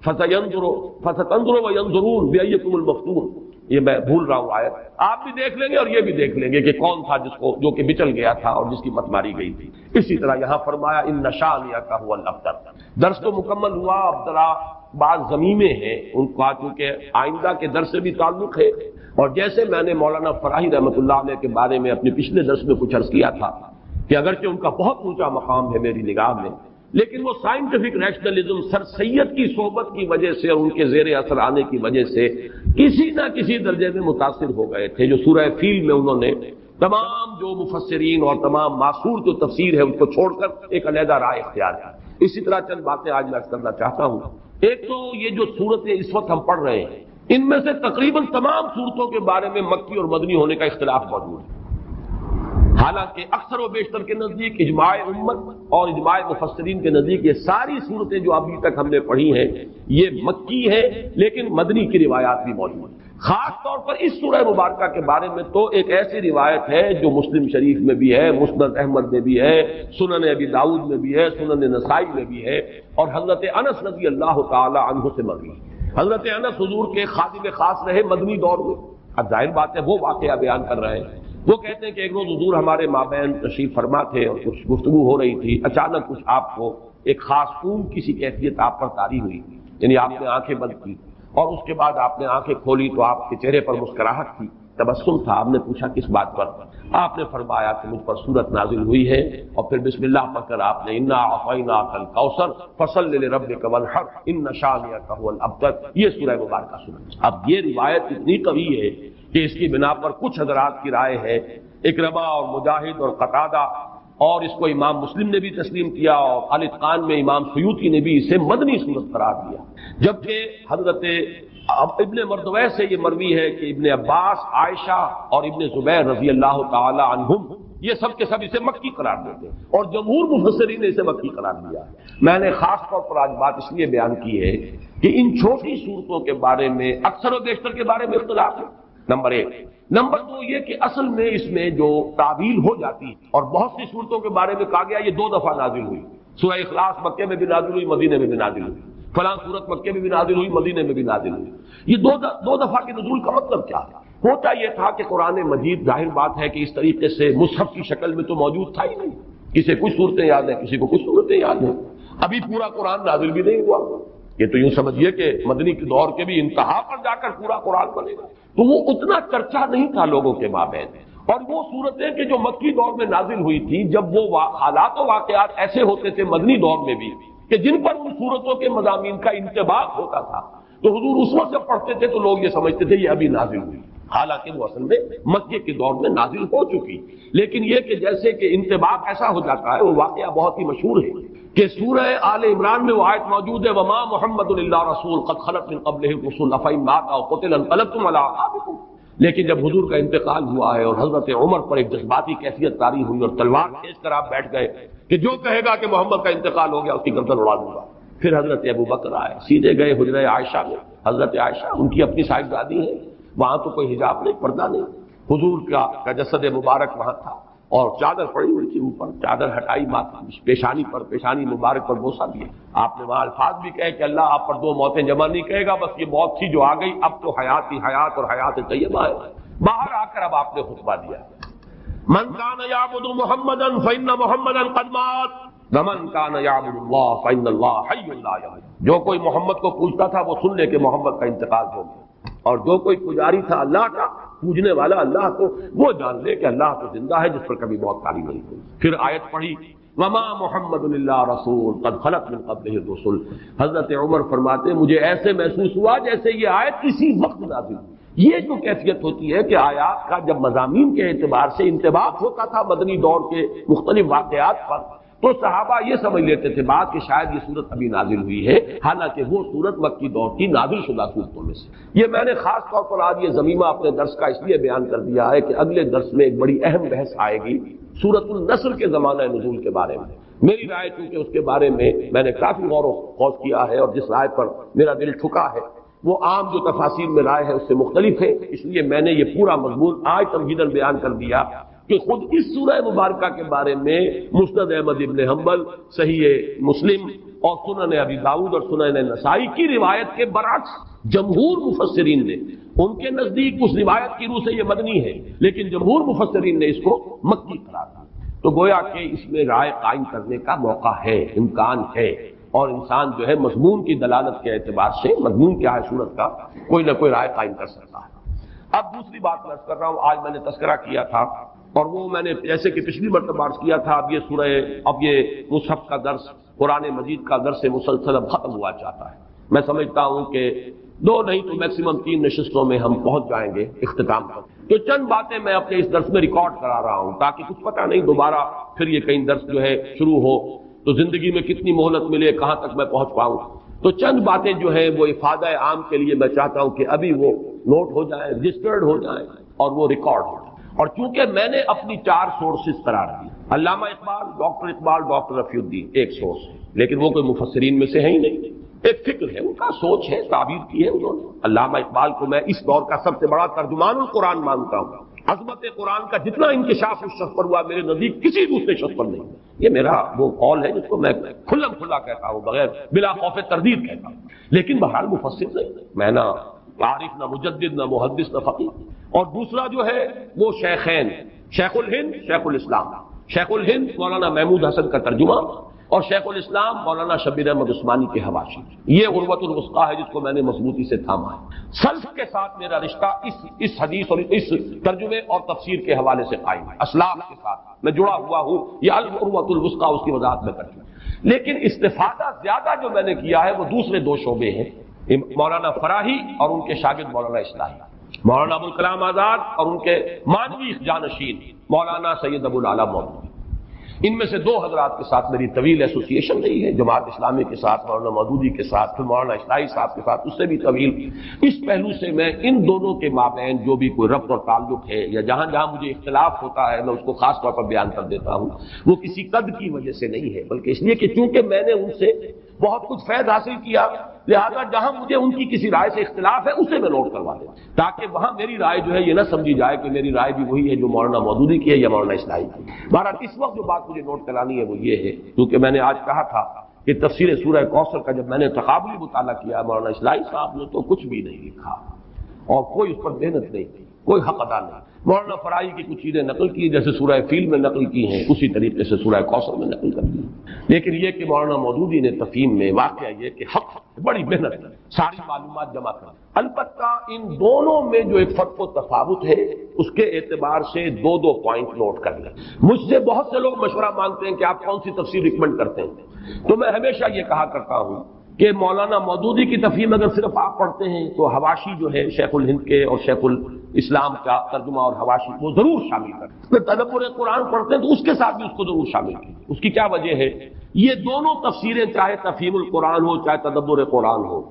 فَسَتَنظُرُ وَيَنظُرُونَ بِأَيِّكُمُ الْمَفْتُونُ، یہ میں بھول رہا ہوں آیت، آپ بھی دیکھ لیں گے اور یہ بھی دیکھ لیں گے کہ کون تھا جو کہ بچل گیا تھا اور جس کی مت ماری گئی تھی۔ اسی طرح یہاں فرمایا ان شانئک ھو الابتر۔ درس تو مکمل ہوا، اب ذرا بعض ضمیمیں ہیں ان کا چونکہ آئندہ کے درس سے بھی تعلق ہے، اور جیسے میں نے مولانا فراہی رحمۃ اللہ علیہ کے بارے میں اپنے پچھلے درس میں کچھ عرض کیا تھا کہ اگرچہ ان کا بہت اونچا مقام ہے میری نگاہ میں، لیکن وہ سائنٹیفک ریشنلزم سر سید کی صحبت کی وجہ سے اور ان کے زیر اثر آنے کی وجہ سے کسی نہ کسی درجے میں متاثر ہو گئے تھے، جو سورہ فیل میں انہوں نے تمام جو مفسرین اور تمام معصور جو تفسیر ہے ان کو چھوڑ کر ایک علیحدہ رائے اختیار کی۔ اسی طرح چند باتیں آج میں کرنا چاہتا ہوں۔ ایک تو یہ جو صورتیں اس وقت ہم پڑھ رہے ہیں ان میں سے تقریباً تمام صورتوں کے بارے میں مکی اور مدنی ہونے کا اختلاف موجود ہے، حالانکہ اکثر و بیشتر کے نزدیک اجماع امت اور اجماع مفسرین کے نزدیک یہ ساری صورتیں جو ابھی تک ہم نے پڑھی ہیں یہ مکی ہیں، لیکن مدنی کی روایات بھی موجود ہیں۔ خاص طور پر اس سورہ مبارکہ کے بارے میں تو ایک ایسی روایت ہے جو مسلم شریف میں بھی ہے، مسند احمد میں بھی ہے، سنن ابی داؤد میں بھی ہے، سنن نسائی میں بھی ہے، اور حضرت انس رضی اللہ تعالی عنہ سے مروی۔ حضرت انس حضور کے خادم خاص رہے مدنی دور میں، اب ظاہر بات ہے وہ واقعہ بیان کر رہے ہیں۔ وہ کہتے ہیں کہ ایک روز حضور ہمارے مابین تشریف فرما تھے اور کچھ گفتگو ہو رہی تھی، اچانک کچھ آپ کو ایک خاص اونگ کی سی کیفیت آپ پر طاری ہوئی، یعنی آپ نے آنکھیں بند کی اور اس کے بعد آپ نے آنکھیں کھولی تو آپ کے چہرے پر مسکراہٹ تھی، تبسم تھا۔ آپ نے پوچھا کس بات پر؟ آپ نے فرمایا کہ مجھ پر سورت نازل ہوئی ہے، اور پھر بسم اللہ پڑھ کر آپ نے انا اعطیناک الکوثر فصل لربک وانحر ان شانئک ھو الابتر یہ سورہ مبارکہ سنا۔ اب یہ روایت اتنی قوی ہے کہ اس کی بنا پر کچھ حضرات کی رائے ہے، اکرمہ اور مجاہد اور قتادہ، اور اس کو امام مسلم نے بھی تسلیم کیا، اور الاتقان میں امام سیوطی نے بھی اسے مدنی صورت قرار دیا، جبکہ حضرت ابن مردویہ سے یہ مروی ہے کہ ابن عباس، عائشہ اور ابن زبیر رضی اللہ تعالی عنہم یہ سب کے سب اسے مکی قرار دیتے ہیں، اور جمہور مفسرین نے اسے مکی قرار دیا۔ میں نے خاص طور پر آج بات اس لیے بیان کی ہے کہ ان چھوٹی صورتوں کے بارے میں اکثر و بیشتر کے بارے میں اختلاف ہے، نمبر ایک۔ نمبر دو یہ کہ اصل میں اس میں جو تعویل ہو جاتی ہے، اور بہت سی صورتوں کے بارے میں کہا گیا یہ 2 دفعہ نازل ہوئی، سورہ اخلاص مکے میں بھی نازل ہوئی، مدینے میں بھی نازل ہوئی، فلاں صورت مکے میں بھی نازل ہوئی، مدینے میں بھی نازل ہوئی۔ یہ دو دفعہ کے نزول کا مطلب کیا ہے؟ ہوتا یہ تھا کہ قرآن مجید ظاہر بات ہے کہ اس طریقے سے مصحف کی شکل میں تو موجود تھا ہی نہیں، کسی کچھ صورتیں یاد ہیں، کسی کو کچھ صورتیں یاد ہیں، ابھی پورا قرآن نازل بھی نہیں ہوا، یہ تو یوں سمجھیے کہ مدنی کے دور کے بھی انتہا پر جا کر پورا قرآن بنے گا، تو وہ اتنا چرچا نہیں تھا لوگوں کے مابین۔ اور وہ صورتیں کہ جو مکی دور میں نازل ہوئی تھی، جب وہ حالات و واقعات ایسے ہوتے تھے مدنی دور میں بھی کہ جن پر ان صورتوں کے مضامین کا انطباق ہوتا تھا، تو حضور اس وقت جب پڑھتے تھے تو لوگ یہ سمجھتے تھے یہ ابھی نازل ہوئی، حالانکہ وہ اصل میں مکے کے دور میں نازل ہو چکی۔ لیکن یہ کہ جیسے کہ انطباق ایسا ہو جاتا ہے، وہ واقعہ بہت ہی مشہور ہے کہ سورہ آل عمران میں وہ آیت موجود ہے وما محمد الا رسول قد خلت من قبلہ الرسل افئن مات او قتل انقلبتم علی اعقابکم، لیکن جب حضور کا انتقال ہوا ہے اور حضرت عمر پر ایک جذباتی کیفیت طاری ہوئی اور تلوار کھینچ کر آپ بیٹھ گئے کہ جو کہے گا کہ محمد کا انتقال ہو گیا اس کی گردن اڑا دوں گا، پھر حضرت ابو بکر آئے، سیدھے گئے حجرہ عائشہ میں، حضرت عائشہ ان کی اپنی صاحبزادی ہے، وہاں تو کوئی حجاب نہیں، پردہ نہیں، حضور کا جسد مبارک وہاں تھا اور چادر پڑی ہوئی تھی اوپر، چادر ہٹائی پیشانی پر، پیشانی مبارک پر بوسہ دیا۔ آپ نے وہاں الفاظ بھی کہے کہ اللہ آپ پر 2 موتیں جمع نہیں کہے گا، بس یہ موت تھی جو آ گئی، اب تو حیات ہی حیات اور حیات طیبہ ہے۔ باہر آ کر اب آپ نے خطبہ دیا، من کان یعبد محمدا فإن محمدا قد مات ومن کان یعبد اللہ فإن اللہ حی لا یموت، جو کوئی محمد کو پوجتا تھا وہ سن لے کہ محمد کا انتقال ہو گیا، اور جو کوئی پجاری تھا اللہ کا، پوجنے والا اللہ کو، وہ جان لے کہ اللہ تو زندہ ہے جس پر کبھی موت طاری نہیں ہوئی۔ پھر آیت پڑھی وما محمد الا رسول قد خلت من قبلہ الرسل، حضرت عمر فرماتے مجھے ایسے محسوس ہوا جیسے یہ آیت کسی وقت نازل ہوئی۔ یہ جو کیفیت ہوتی ہے کہ آیات کا جب مضامین کے اعتبار سے انطباق ہوتا تھا مدنی دور کے مختلف واقعات پر، تو صحابہ یہ سمجھ لیتے تھے بات کہ شاید یہ صورت ابھی نازل ہوئی ہے، حالانکہ وہ صورت مکی دور کی نازل شدہ صورتوں میں سے۔ یہ میں نے خاص طور پر آج یہ ضمیمہ اپنے درس کا اس لیے بیان کر دیا ہے کہ اگلے درس میں ایک بڑی اہم بحث آئے گی سورۃ النصر کے زمانہ نزول کے بارے میں۔ میری رائے چونکہ اس کے بارے میں نے کافی غور و خوض کیا ہے، اور جس رائے پر میرا دل ٹھکا ہے وہ عام جو تفاسیر میں رائے ہے اس سے مختلف ہے، اس لیے میں نے یہ پورا مضمون آج تمہیداً بیان کر دیا کہ خود اس سورہ مبارکہ کے بارے میں مسند احمد ابن حنبل، صحیح مسلم اور سنن ابی داؤد اور سنن نسائی کی روایت کے برعکس جمہور مفسرین نے، ان کے نزدیک اس روایت کی روح سے یہ مدنی ہے، لیکن جمہور مفسرین نے اس کو مکی قرار دیا۔ تو گویا کہ اس میں رائے قائم کرنے کا موقع ہے، امکان ہے، اور انسان جو ہے مضمون کی دلالت کے اعتبار سے مضمون کیا ہے صورت کا کوئی نہ کوئی رائے قائم کر سکتا ہے۔ اب دوسری بات میں عرض کر رہا ہوں، آج میں نے تذکرہ کیا تھا اور وہ میں نے جیسے کہ پچھلی مرتبہ عرض کیا تھا، اب یہ مصحف کا درس، قرآن مجید کا درس مسلسل اب ختم ہوا چاہتا ہے۔ میں سمجھتا ہوں کہ 2 نہیں تو میکسیمم 3 نشستوں میں ہم پہنچ جائیں گے اختتام پر۔ تو چند باتیں میں اپنے اس درس میں ریکارڈ کرا رہا ہوں تاکہ کچھ پتہ نہیں دوبارہ پھر یہ کہیں درس جو ہے شروع ہو تو زندگی میں کتنی مہلت ملے، کہاں تک میں پہنچ پاؤں۔ تو چند باتیں جو ہیں وہ افادہ عام کے لیے میں چاہتا ہوں کہ ابھی وہ نوٹ ہو جائیں، رجسٹرڈ ہو جائیں اور وہ ریکارڈ ہو جائیں۔ اور چونکہ میں نے اپنی 4 سورسز قرار دی، علامہ اقبال، ڈاکٹر رفیع الدین ایک سورس ہے، لیکن وہ کوئی مفسرین میں سے ہے ہی نہیں، ایک فکر ہے، ان کا سوچ ہے، تعبیر کی ہے انہوں نے۔ علامہ اقبال کو میں اس دور کا سب سے بڑا ترجمان القرآن مانتا ہوں۔ عظمت قرآن کا جتنا انکشاف اس شخص پر ہوا میرے نزدیک کسی دوسرے شخص پر نہیں۔ یہ میرا وہ قول ہے جس کو میں کھلم کھلا کہتا ہوں، بغیر بلا خوف تردید کہتا ہوں، لیکن بہرحال مفسر نہیں، میں نہ عارف، نہ مجدد، نہ محدث، نہ فقیہ۔ اور دوسرا جو ہے وہ شیخین، شیخ الہند، شیخ الاسلام۔ شیخ الہند مولانا محمود حسن کا ترجمہ اور شیخ الاسلام مولانا شبیر احمد عثمانی کے حواشی۔ یہ عروۃ الوثقیٰ ہے جس کو میں نے مضبوطی سے تھاما ہے۔ سلف کے ساتھ میرا رشتہ اس حدیث اور اس ترجمے اور تفسیر کے حوالے سے قائم ہے، اسلاف کے ساتھ میں جڑا ہوا ہوں۔ یہ عروۃ الوثقیٰ اس کی وضاحت میں کر چکا، لیکن استفادہ زیادہ جو میں نے کیا ہے وہ دوسرے 2 شعبے ہیں، مولانا فراہی اور ان کے شاگرد مولانا اصلاحی، مولانا ابوالکلام آزاد اور ان کے مانوی جانشین مولانا سید ابوالعلا مودودی۔ ان میں سے 2 حضرات کے ساتھ میری طویل ایسوسیشن رہی ہے، جماعت اسلامی کے ساتھ مولانا مودودی کے ساتھ، پھر مولانا اصلاحی صاحب کے ساتھ اس سے بھی طویل۔ اس پہلو سے میں ان دونوں کے مابین جو بھی کوئی ربط اور تعلق ہے یا جہاں جہاں مجھے اختلاف ہوتا ہے میں اس کو خاص طور پر بیان کر دیتا ہوں، وہ کسی قد کی وجہ سے نہیں ہے، بلکہ اس لیے کہ چونکہ میں نے ان سے بہت کچھ فیض حاصل کیا، لہذا جہاں مجھے ان کی کسی رائے سے اختلاف ہے اسے میں نوٹ کروا دوں تاکہ وہاں میری رائے جو ہے یہ نہ سمجھی جائے کہ میری رائے بھی وہی ہے جو مولانا مودودی کی ہے یا مولانا اصلاحی کی۔ بہرحال اس وقت جو بات مجھے نوٹ کرانی ہے وہ یہ ہے، کیونکہ میں نے آج کہا تھا کہ تفسیر سورہ کوثر کا جب میں نے تقابلی مطالعہ کیا، مولانا اصلاحی صاحب نے تو کچھ بھی نہیں لکھا اور کوئی اس پر محنت نہیں کی، کوئی حق ادا نہیں۔ مولانا فرائی کی کچھ چیزیں نقل کی جیسے سورہ فیل میں نقل کی ہیں، اسی طریقے سے سورہ کوثر میں نقل کر دی، لیکن یہ کہ مولانا مودودی نے تفہیم میں واقعہ یہ کہ حق بڑی محنت ہے ساری معلومات جمع کر۔ البتہ ان دونوں میں جو ایک فرق و تفاوت ہے اس کے اعتبار سے 2 پوائنٹ نوٹ کر لیں۔ مجھ سے بہت سے لوگ مشورہ مانگتے ہیں کہ آپ کون سی تفسیر ریکمنڈ کرتے ہیں، تو میں ہمیشہ یہ کہا کرتا ہوں کہ مولانا مودودی کی تفہیم اگر صرف آپ پڑھتے ہیں تو حواشی جو ہے شیخ الہند کے اور شیخ الاسلام کا ترجمہ اور حواشی وہ ضرور شامل کریں۔ اگر تدبر قرآن پڑھتے ہیں تو اس کے ساتھ بھی اس کو ضرور شامل کریں۔ اس کی کیا وجہ ہے؟ یہ دونوں تفسیریں چاہے تفہیم القرآن ہو چاہے تدبر قرآن ہو،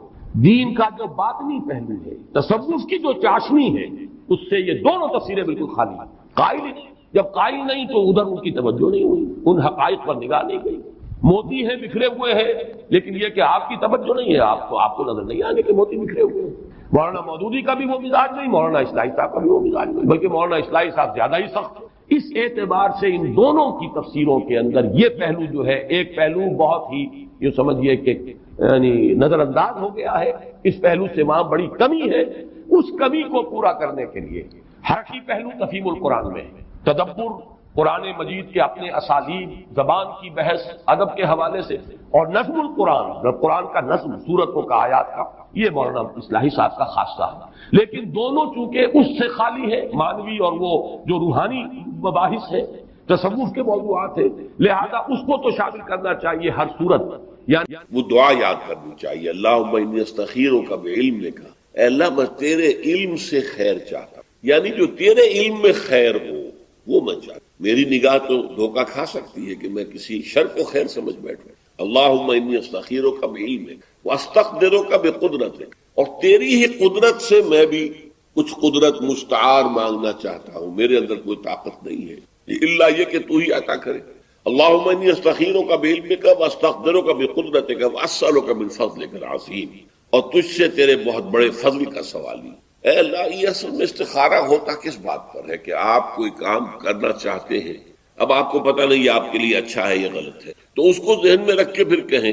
دین کا جو باطنی پہلو ہے، تصوف کی جو چاشنی ہے، اس سے یہ دونوں تفسیریں بالکل خالی ہیں۔ قائل نہیں، جب قائل نہیں تو ادھر ان کی توجہ نہیں ہوئی، ان حقائق پر نگاہ نہیں گئی۔ موتی ہیں بکھرے ہوئے ہیں، لیکن یہ کہ آپ کی توجہ نہیں ہے، آپ کو نظر نہیں آنے کہ موتی بکھرے ہوئے ہیں۔ مولانا مودودی کا بھی وہ مزاج نہیں، مولانا اصلاحی صاحب کا بھی وہ مزاج نہیں، بلکہ مولانا اصلاحی صاحب زیادہ ہی سخت۔ اس اعتبار سے ان دونوں کی تفسیروں کے اندر یہ پہلو جو ہے، ایک پہلو بہت ہی یہ سمجھیے کہ یعنی نظر انداز ہو گیا ہے، اس پہلو سے وہاں بڑی کمی ہے۔ اس کمی کو پورا کرنے کے لیے حرفی پہلو تفہیم القرآن میں ہے، تدبر قرآن مجید کے اپنے اسالیب، زبان کی بحث، ادب کے حوالے سے، اور نظم القرآن، قرآن کا نظم، سورتوں کا، آیات کا، یہ مولانا اصلاحی صاحب کا خاصہ ہے۔ لیکن دونوں چونکہ اس سے خالی ہے، مانوی اور وہ جو روحانی مباحث ہے، تصوف کے موضوعات ہیں، لہذا اس کو تو شامل کرنا چاہیے ہر صورت۔ یعنی وہ دعا یاد کرنی چاہیے، اللہم انی استخیرک بعلم کا، اے اللہ میں تیرے علم سے خیر چاہتا ہوں، یعنی جو تیرے علم میں خیر ہو وہ میں چاہتا ہوں۔ میری نگاہ تو دھوکہ کھا سکتی ہے کہ میں کسی شر کو خیر سمجھ بیٹھوں. اللہم انی استخیرک بعلمک واستقدرک بقدرتک، اور تیری ہی قدرت سے میں بھی کچھ قدرت مستعار مانگنا چاہتا ہوں، میرے اندر کوئی طاقت نہیں ہے الا یہ کہ تو ہی عطا کرے. اللہم انی استخیرک بعلمک واستقدرک بقدرتک واسألک من فضلک العظیم، اور تجھ سے تیرے بہت بڑے فضل کا سوال ہی. اے اللہ، یہ اصل میں استخارہ ہوتا کس بات پر ہے کہ آپ کوئی کام کرنا چاہتے ہیں، اب آپ کو پتہ نہیں یہ آپ کے لیے اچھا ہے یا غلط ہے، تو اس کو ذہن میں رکھ کے پھر کہیں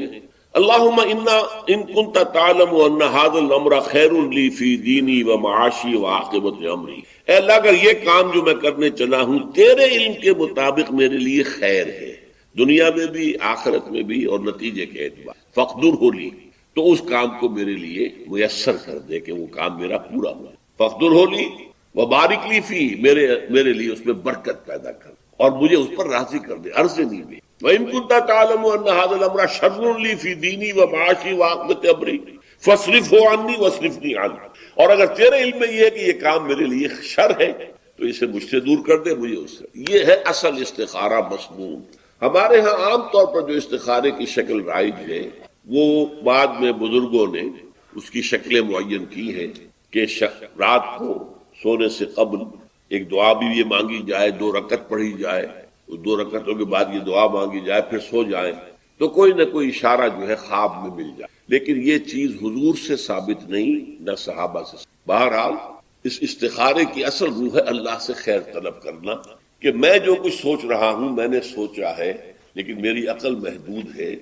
اللہم ان کنت تعلم ان ھذا الامر خیر لی فی دینی و معاشی و عاقبت امری. اے اللہ، اگر یہ کام جو میں کرنے چلا ہوں تیرے علم کے مطابق میرے لیے خیر ہے، دنیا میں بھی آخرت میں بھی اور نتیجے کے اعتبار، فقدرہ لی، تو اس کام کو میرے لیے میسر کر دے کہ وہ کام میرا پورا ہو. فقدرہ لی وبارک لی فی، میرے لیے اس میں برکت پیدا کر اور مجھے اس پر راضی کر دے، ارزنی بھی. وَإِن كُنتَ تَعْلَمُ أَنَّ هَذَا الْأَمْرَ شَرٌّ لِّي فِي دِينِي وَمَعَاشِي وَعَاقِبَةِ أَمْرِي فَاصْرِفْهُ عَنِّي وَاصْرِفْنِي عَنْهُ، اور اگر تیرے علم میں یہ ہے کہ یہ کام میرے لیے شر ہے تو اسے مجھ سے دور کر دے، مجھے اس سے. یہ ہے اصل استخارہ مسنون. ہمارے ہاں عام طور پر جو استخارے کی شکل رائج ہے وہ بعد میں بزرگوں نے اس کی شکلیں معین کی ہیں کہ رات کو سونے سے قبل ایک دعا بھی یہ مانگی جائے، 2 رکعت پڑھی جائے، 2 رکعتوں کے بعد یہ دعا مانگی جائے، پھر سو جائیں تو کوئی نہ کوئی اشارہ جو ہے خواب میں مل جائے. لیکن یہ چیز حضور سے ثابت نہیں، نہ صحابہ سے. بہرحال اس استخارے کی اصل روح ہے اللہ سے خیر طلب کرنا کہ میں جو کچھ سوچ رہا ہوں میں نے سوچا ہے لیکن میری عقل محدود ہے،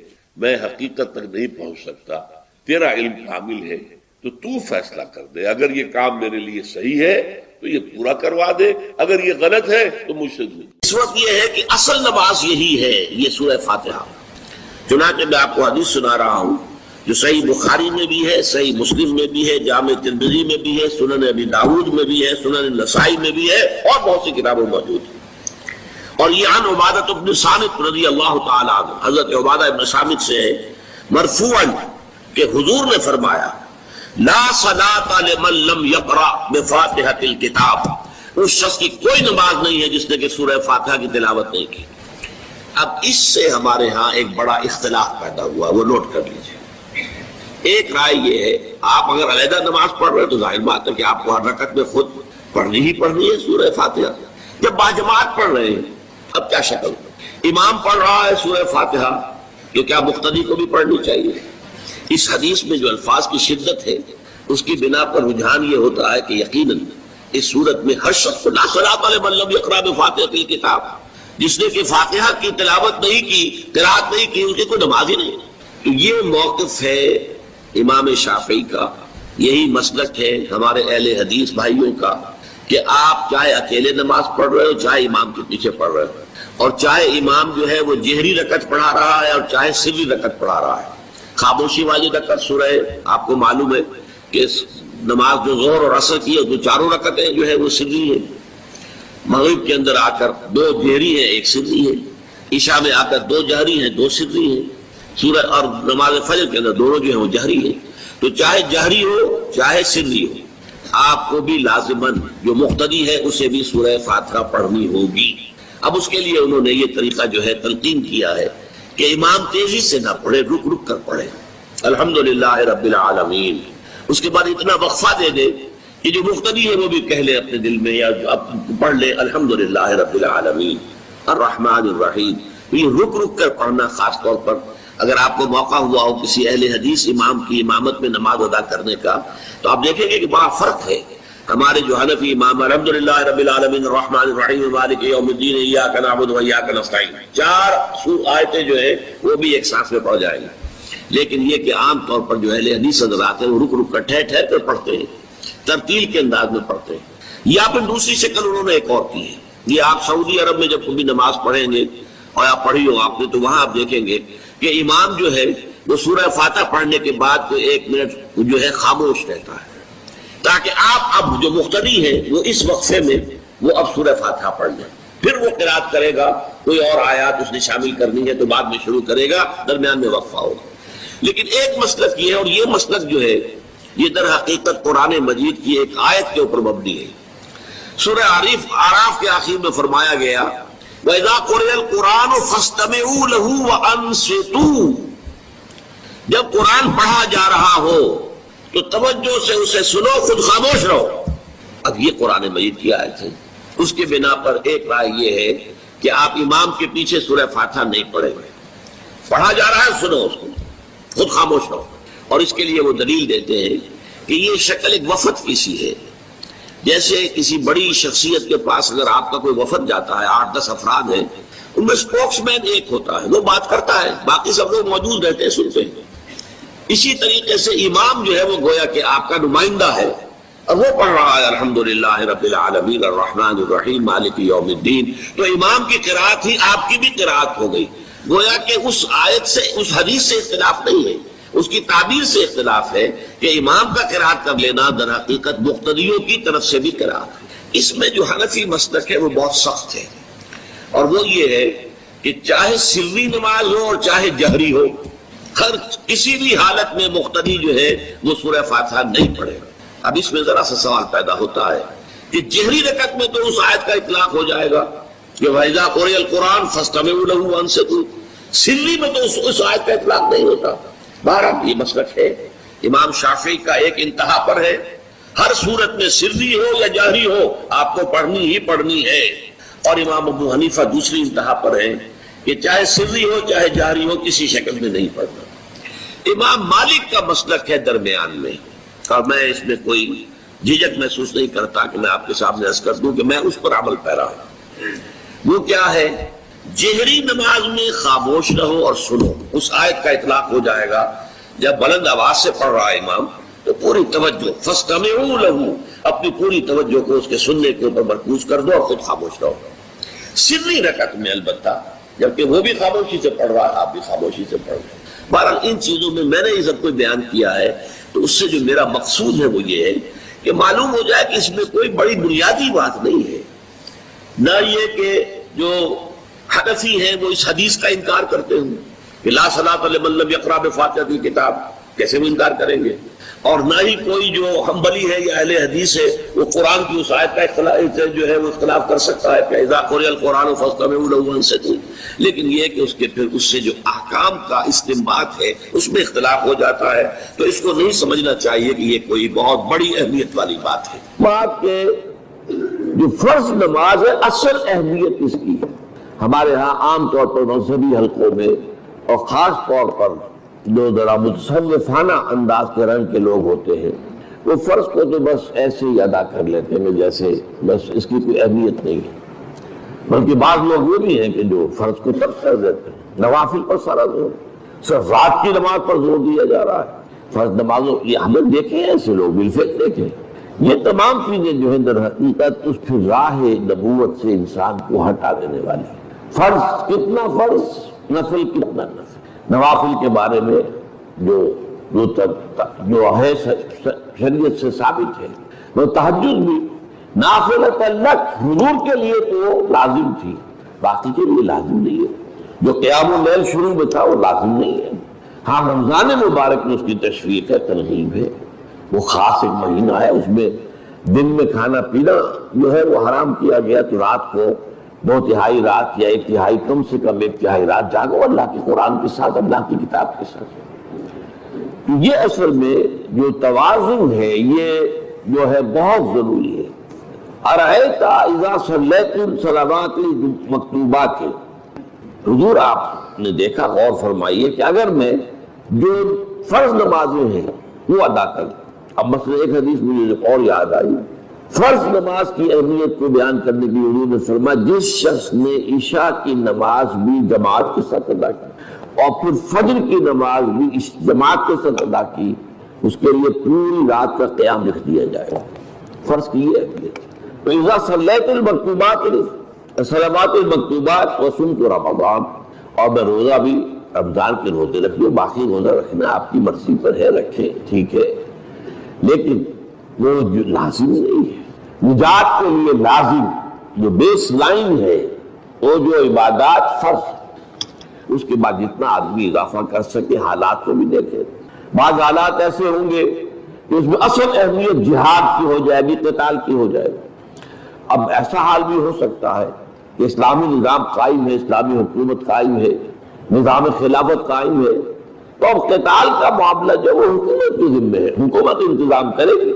میں حقیقت تک نہیں پہنچ سکتا، تیرا علم کامل ہے تو تو فیصلہ کر دے. اگر یہ کام میرے لیے صحیح ہے تو یہ پورا کروا دے، اگر یہ غلط ہے تو مجھ سے دور. اس وقت یہ ہے کہ اصل نماز یہی ہے، یہ سورہ فاتحہ. چنانچہ میں آپ کو حدیث سنا رہا ہوں جو صحیح بخاری میں بھی ہے، صحیح مسلم میں بھی ہے، جامع ترمذی میں بھی ہے، سنن ابی داؤد میں بھی ہے، سنن نسائی میں بھی ہے اور بہت سی کتابوں موجود ہیں. اور یہ عن عبادہ بن صامت رضی اللہ تعالی عنہ، حضرت عبادہ بن صامت سے ہے مرفوعا کہ حضور نے فرمایا لا صلاۃ لمن لم یقرأ بفاتحۃ الکتاب، اس شخص کی کوئی نماز نہیں ہے جس نے کہ سورہ فاتحہ کی تلاوت نہیں کی. اب اس سے ہمارے ہاں ایک بڑا اختلاف پیدا ہوا، وہ نوٹ کر لیجیے. ایک رائے یہ ہے آپ اگر علیحدہ نماز پڑھ رہے ہیں تو ظاہر بات ہے کہ آپ کو ہر رکعت میں خود پڑھنی ہی پڑھنی ہے سورہ فاتحہ. جب باجماعت پڑھ رہے ہیں اب کیا شکل، امام پڑھ رہا ہے سورہ فاتحہ تو کیا مقتدی کو بھی پڑھنی چاہیے؟ اس حدیث میں جو الفاظ کی شدت ہے اس کی بنا پر رجحان یہ ہوتا ہے کہ یقیناً اس صورت میں ہر شخص لا صلاۃ لمن لم یقرأ بفاتحۃ الکتاب، جس نے کہ فاتحہ کی تلاوت نہیں کی، قرات نہیں کی، اس کی کوئی نماز ہی نہیں. تو یہ موقف ہے امام شافعی کا، یہی مسلک ہے ہمارے اہل حدیث بھائیوں کا کہ آپ چاہے اکیلے نماز پڑھ رہے ہو، چاہے امام کے پیچھے پڑھ رہے ہو، اور چاہے امام جو ہے وہ جہری رکعت پڑھا رہا ہے اور چاہے سری رکعت پڑھا رہا ہے. خاموشی والی رکعت سورہ آپ کو معلوم ہے کہ نماز جو ظہر اور عصر کی ہے تو 4 رکعتیں جو ہے وہ سری ہیں. مغرب کے اندر آ کر 2 جہری ہیں 1 سری ہے، عشاء میں آ کر 2 جہری ہیں 2 سری ہیں، سورہ اور نماز فجر کے اندر دونوں جو ہیں وہ جہری ہیں. تو چاہے جہری ہو چاہے سری ہو آپ کو بھی لازماً جو مقتدی ہے اسے بھی سورہ فاتحہ پڑھنی ہوگی. اب اس کے لیے انہوں نے یہ طریقہ جو ہے تلقین کیا ہے کہ امام تیزی سے نہ پڑھے، رک رک کر پڑھے الحمدللہ رب العالمین، اس کے بعد اتنا وقفہ دے دے کہ جو مقتدی ہے وہ بھی کہہ لے اپنے دل میں یا پڑھ لے الحمدللہ رب العالمین الرحمن الرحیم. یہ رک رک کر پڑھنا، خاص طور پر اگر آپ کو موقع ہوا ہو کسی اہل حدیث امام کی امامت میں نماز ادا کرنے کا تو آپ دیکھیں گے کہ بڑا فرق ہے. ہمارے جو حنفی امام الحمدللہ رب العالمین الرحمن الرحیم مالک یوم الدین ایاک نعبد و ایاک نستعین 4 آیتیں جو ہے وہ بھی ایک ساتھ میں پڑھ جائیں گے. لیکن یہ کہ عام طور پر جو اہل حدیث حضرات ہیں وہ رک رک کر ٹھہر ٹھہر کر پڑھتے ہیں، ترتیل کے انداز میں پڑھتے ہیں. یا پھر دوسری شکل انہوں نے ایک اور کی ہے، یہ آپ سعودی عرب میں جب کبھی نماز پڑھیں گے اور آپ پڑھی ہو آپ نے تو وہاں آپ دیکھیں گے کہ امام جو ہے وہ سورہ فاتحہ پڑھنے کے بعد تو 1 منٹ جو ہے خاموش رہتا ہے تاکہ آپ اب جو مقتدی ہیں وہ اس وقفے میں وہ اب سورہ فاتحہ پڑھ لیں. پھر وہ قرات کرے گا، کوئی اور آیات اس نے شامل کرنی ہے تو بعد میں شروع کرے گا، درمیان میں وقفہ ہوگا. لیکن ایک مسلک یہ ہے، اور یہ مسلک جو ہے یہ در حقیقت قرآن مجید کی ایک آیت کے اوپر مبنی ہے. سورہ آراف کے آخر میں فرمایا گیا وَإِذَا قُرِئَ الْقُرْآنُ فَاسْتَمِعُوا لَهُ وَأَنصِتُوا، جب قرآن پڑھا جا رہا ہو تو توجہ سے اسے سنو، خود خاموش رہو۔ اب یہ قرآن مجید کی آیت ہے، اس کے بنا پر ایک رائے یہ ہے کہ آپ امام کے پیچھے سورہ فاتحہ نہیں پڑھیں گے، پڑھا جا رہا ہے سنو اس کو، خود خاموش رہو۔ اور اس کے لیے وہ دلیل دیتے ہیں کہ یہ شکل ایک وفد کی سی ہے، جیسے کسی بڑی شخصیت کے پاس اگر آپ کا کوئی وفد جاتا ہے، 8-10 افراد ہیں، ان میں اسپوکس مین ایک ہوتا ہے، وہ بات کرتا ہے، باقی سب لوگ موجود رہتے ہیں، سنتے ہیں۔ اسی طریقے سے امام جو ہے وہ گویا کہ آپ کا نمائندہ ہے، اور وہ پڑھ رہا ہے الحمدللہ رب العالمین الرحمن الرحیم مالک یوم الدین، تو امام کی قرات ہی آپ کی بھی قرات ہو گئی۔ گویا کہ اس آیت سے، اس حدیث سے اختلاف نہیں ہے، اس کی تعبیر سے اختلاف ہے کہ امام کا قرات کر لینا در حقیقت مقتدیوں کی طرف سے بھی قرات ہے۔ اس میں جو حنفی مسلک ہے وہ بہت سخت ہے، اور وہ یہ ہے کہ چاہے سری نماز ہو اور چاہے جہری ہو، ہر کسی بھی حالت میں مقتدی جو ہے وہ سورہ فاتحہ نہیں پڑھے گا۔ اب اس میں ذرا سا سوال پیدا ہوتا ہے کہ جہری رکعت میں تو اس آیت کا اطلاق ہو جائے گا کہ وَإِذَا قُرِئَ الْقُرْآنُ فَاسْتَمِعُوا لَهُ وَأَنصِتُوا، سری میں تو اس آیت کا اطلاق نہیں ہوتا۔ بہرحال یہ مسلک ہے، امام شافعی کا ایک انتہا پر ہے، ہر صورت میں سری ہو یا جہری ہو آپ کو پڑھنی ہی پڑھنی ہے، اور امام ابو حنیفہ دوسری انتہا پر ہے کہ چاہے سری ہو چاہے جہری ہو کسی شکل میں نہیں پڑھنا۔ امام مالک کا مسلک ہے درمیان میں، اور میں اس میں کوئی جھجک محسوس نہیں کرتا کہ میں آپ کے سامنے عرض کر دوں کہ میں اس پر عمل پیرا ہوں۔ وہ کیا ہے؟ جہری نماز میں خاموش رہو اور سنو، اس آیت کا اطلاق ہو جائے گا جب بلند آواز سے پڑھ رہا ہے امام تو پوری توجہ، فَاسْتَمِعُوا لَهُ، اپنی پوری توجہ کو اس کے سننے کے اوپر مرکوز کر دو اور خود خاموش رہو۔ سری رکعت میں البتہ جبکہ وہ بھی خاموشی سے پڑھ رہا ہے، آپ بھی خاموشی سے پڑھ رہے ہیں۔ بہرحال ان چیزوں میں میں نے یہ سب کوئی بیان کیا ہے تو اس سے جو میرا مقصود ہے وہ یہ ہے کہ معلوم ہو جائے کہ اس میں کوئی بڑی بنیادی بات نہیں ہے، نہ یہ کہ جو حنفی ہیں وہ اس حدیث کا انکار کرتے ہوں کہ لا صلاۃ لمن لم یقرأ بفاتحۃ الکتاب، کیسے وہ انکار کریں گے، اور نہ ہی کوئی جو حنبلی ہے یا اہل حدیث ہے وہ قرآن کی اس آیت کا اختلاف جو ہے وہ اختلاف کر سکتا ہے کہ اذا قرئ القرآن فاستمعوا له وانصتوا، لیکن یہ کہ اس کے پھر اس سے جو احکام کا استنباط ہے اس میں اختلاف ہو جاتا ہے، تو اس کو نہیں سمجھنا چاہیے کہ یہ کوئی بہت بڑی اہمیت والی بات ہے۔ بات کہ جو فرض نماز ہے اصل اہمیت اس کی ہے، ہمارے ہاں عام طور پر مذہبی حلقوں میں اور خاص طور پر جو ذرا متصوفانہ انداز کے رنگ کے لوگ ہوتے ہیں وہ فرض کو تو بس ایسے ہی ادا کر لیتے ہیں جیسے بس اس کی کوئی اہمیت نہیں ہے، بلکہ بعض لوگ وہ بھی ہیں کہ جو فرض کو ترک کر دیتے ہیں، نوافل پر سارا زور، صرف رات کی نماز پر زور دیا جا رہا ہے، فرض نمازوں یہ ہم نے دیکھے ہیں، ایسے لوگ بالفعل دیکھے۔ یہ تمام چیزیں جو ہیں در حقیقت اس پھر راہ نبوت سے انسان کو ہٹا دینے والی ہے۔ فرض کتنا فرض، نفل کتنا نفل، نوافل کے بارے میں جو ہے شریعت سے ثابت ہے، وہ تہجد بھی نافلۃ لک، حضور کے لیے تو لازم تھی، باقی کے لیے لازم نہیں ہے، جو قیام اللیل شروع میں تھا وہ لازم نہیں ہے۔ ہاں رمضان مبارک میں اس کی تشویق ہے، ترغیب ہے، وہ خاص ایک مہینہ ہے، اس میں دن میں کھانا پینا جو ہے وہ حرام کیا گیا، تو رات کو دو تہائی رات یا ایک تہائی، کم سے کم ایک تہائی رات جاگو اللہ کے قرآن کے ساتھ، اللہ کی کتاب کے ساتھ۔ یہ اصل میں جو توازن ہے یہ جو ہے بہت ضروری ہے۔ ارأیت اذا صلیت الصلوات المکتوبات، حضور آپ نے دیکھا، غور فرمائیے کہ اگر میں جو فرض نمازیں ہیں وہ ادا کروں، اب مثلا ایک حدیث مجھے اور یاد آئی، فرض نماز کی اہمیت کو بیان کرنے کی حضور نے فرمایا جس شخص نے عشاء کی نماز بھی جماعت کے ساتھ ادا کی اور پھر فجر کی نماز بھی جماعت کے ساتھ ادا کی، اس کے لیے پوری رات کا قیام لکھ دیا جائے گا۔ فرض کی یہ اہمیت ہے۔ تو اذا صلیت المکتوبات، صلوات المکتوبات وصمت رمضان، اور میں روزہ بھی رمضان کے روزے رکھیے، باقی روزہ رکھنا آپ کی مرضی پر ہے، رکھیں ٹھیک ہے، لیکن وہ جو لازم نہیں ہے۔ نجات کے لیے لازم جو بیس لائن ہے وہ جو عبادات فرض، اس کے بعد جتنا آدمی اضافہ کر سکے، حالات کو بھی دیکھے، بعض حالات ایسے ہوں گے کہ اس میں اصل اہمیت جہاد کی ہو جائے گی، قتال کی ہو جائے گی۔ اب ایسا حال بھی ہو سکتا ہے کہ اسلامی نظام قائم ہے، اسلامی حکومت قائم ہے، نظام خلافت قائم ہے، تو اب قتال کا معاملہ جو وہ حکومت کے ذمہ ہے، حکومت انتظام کرے گی۔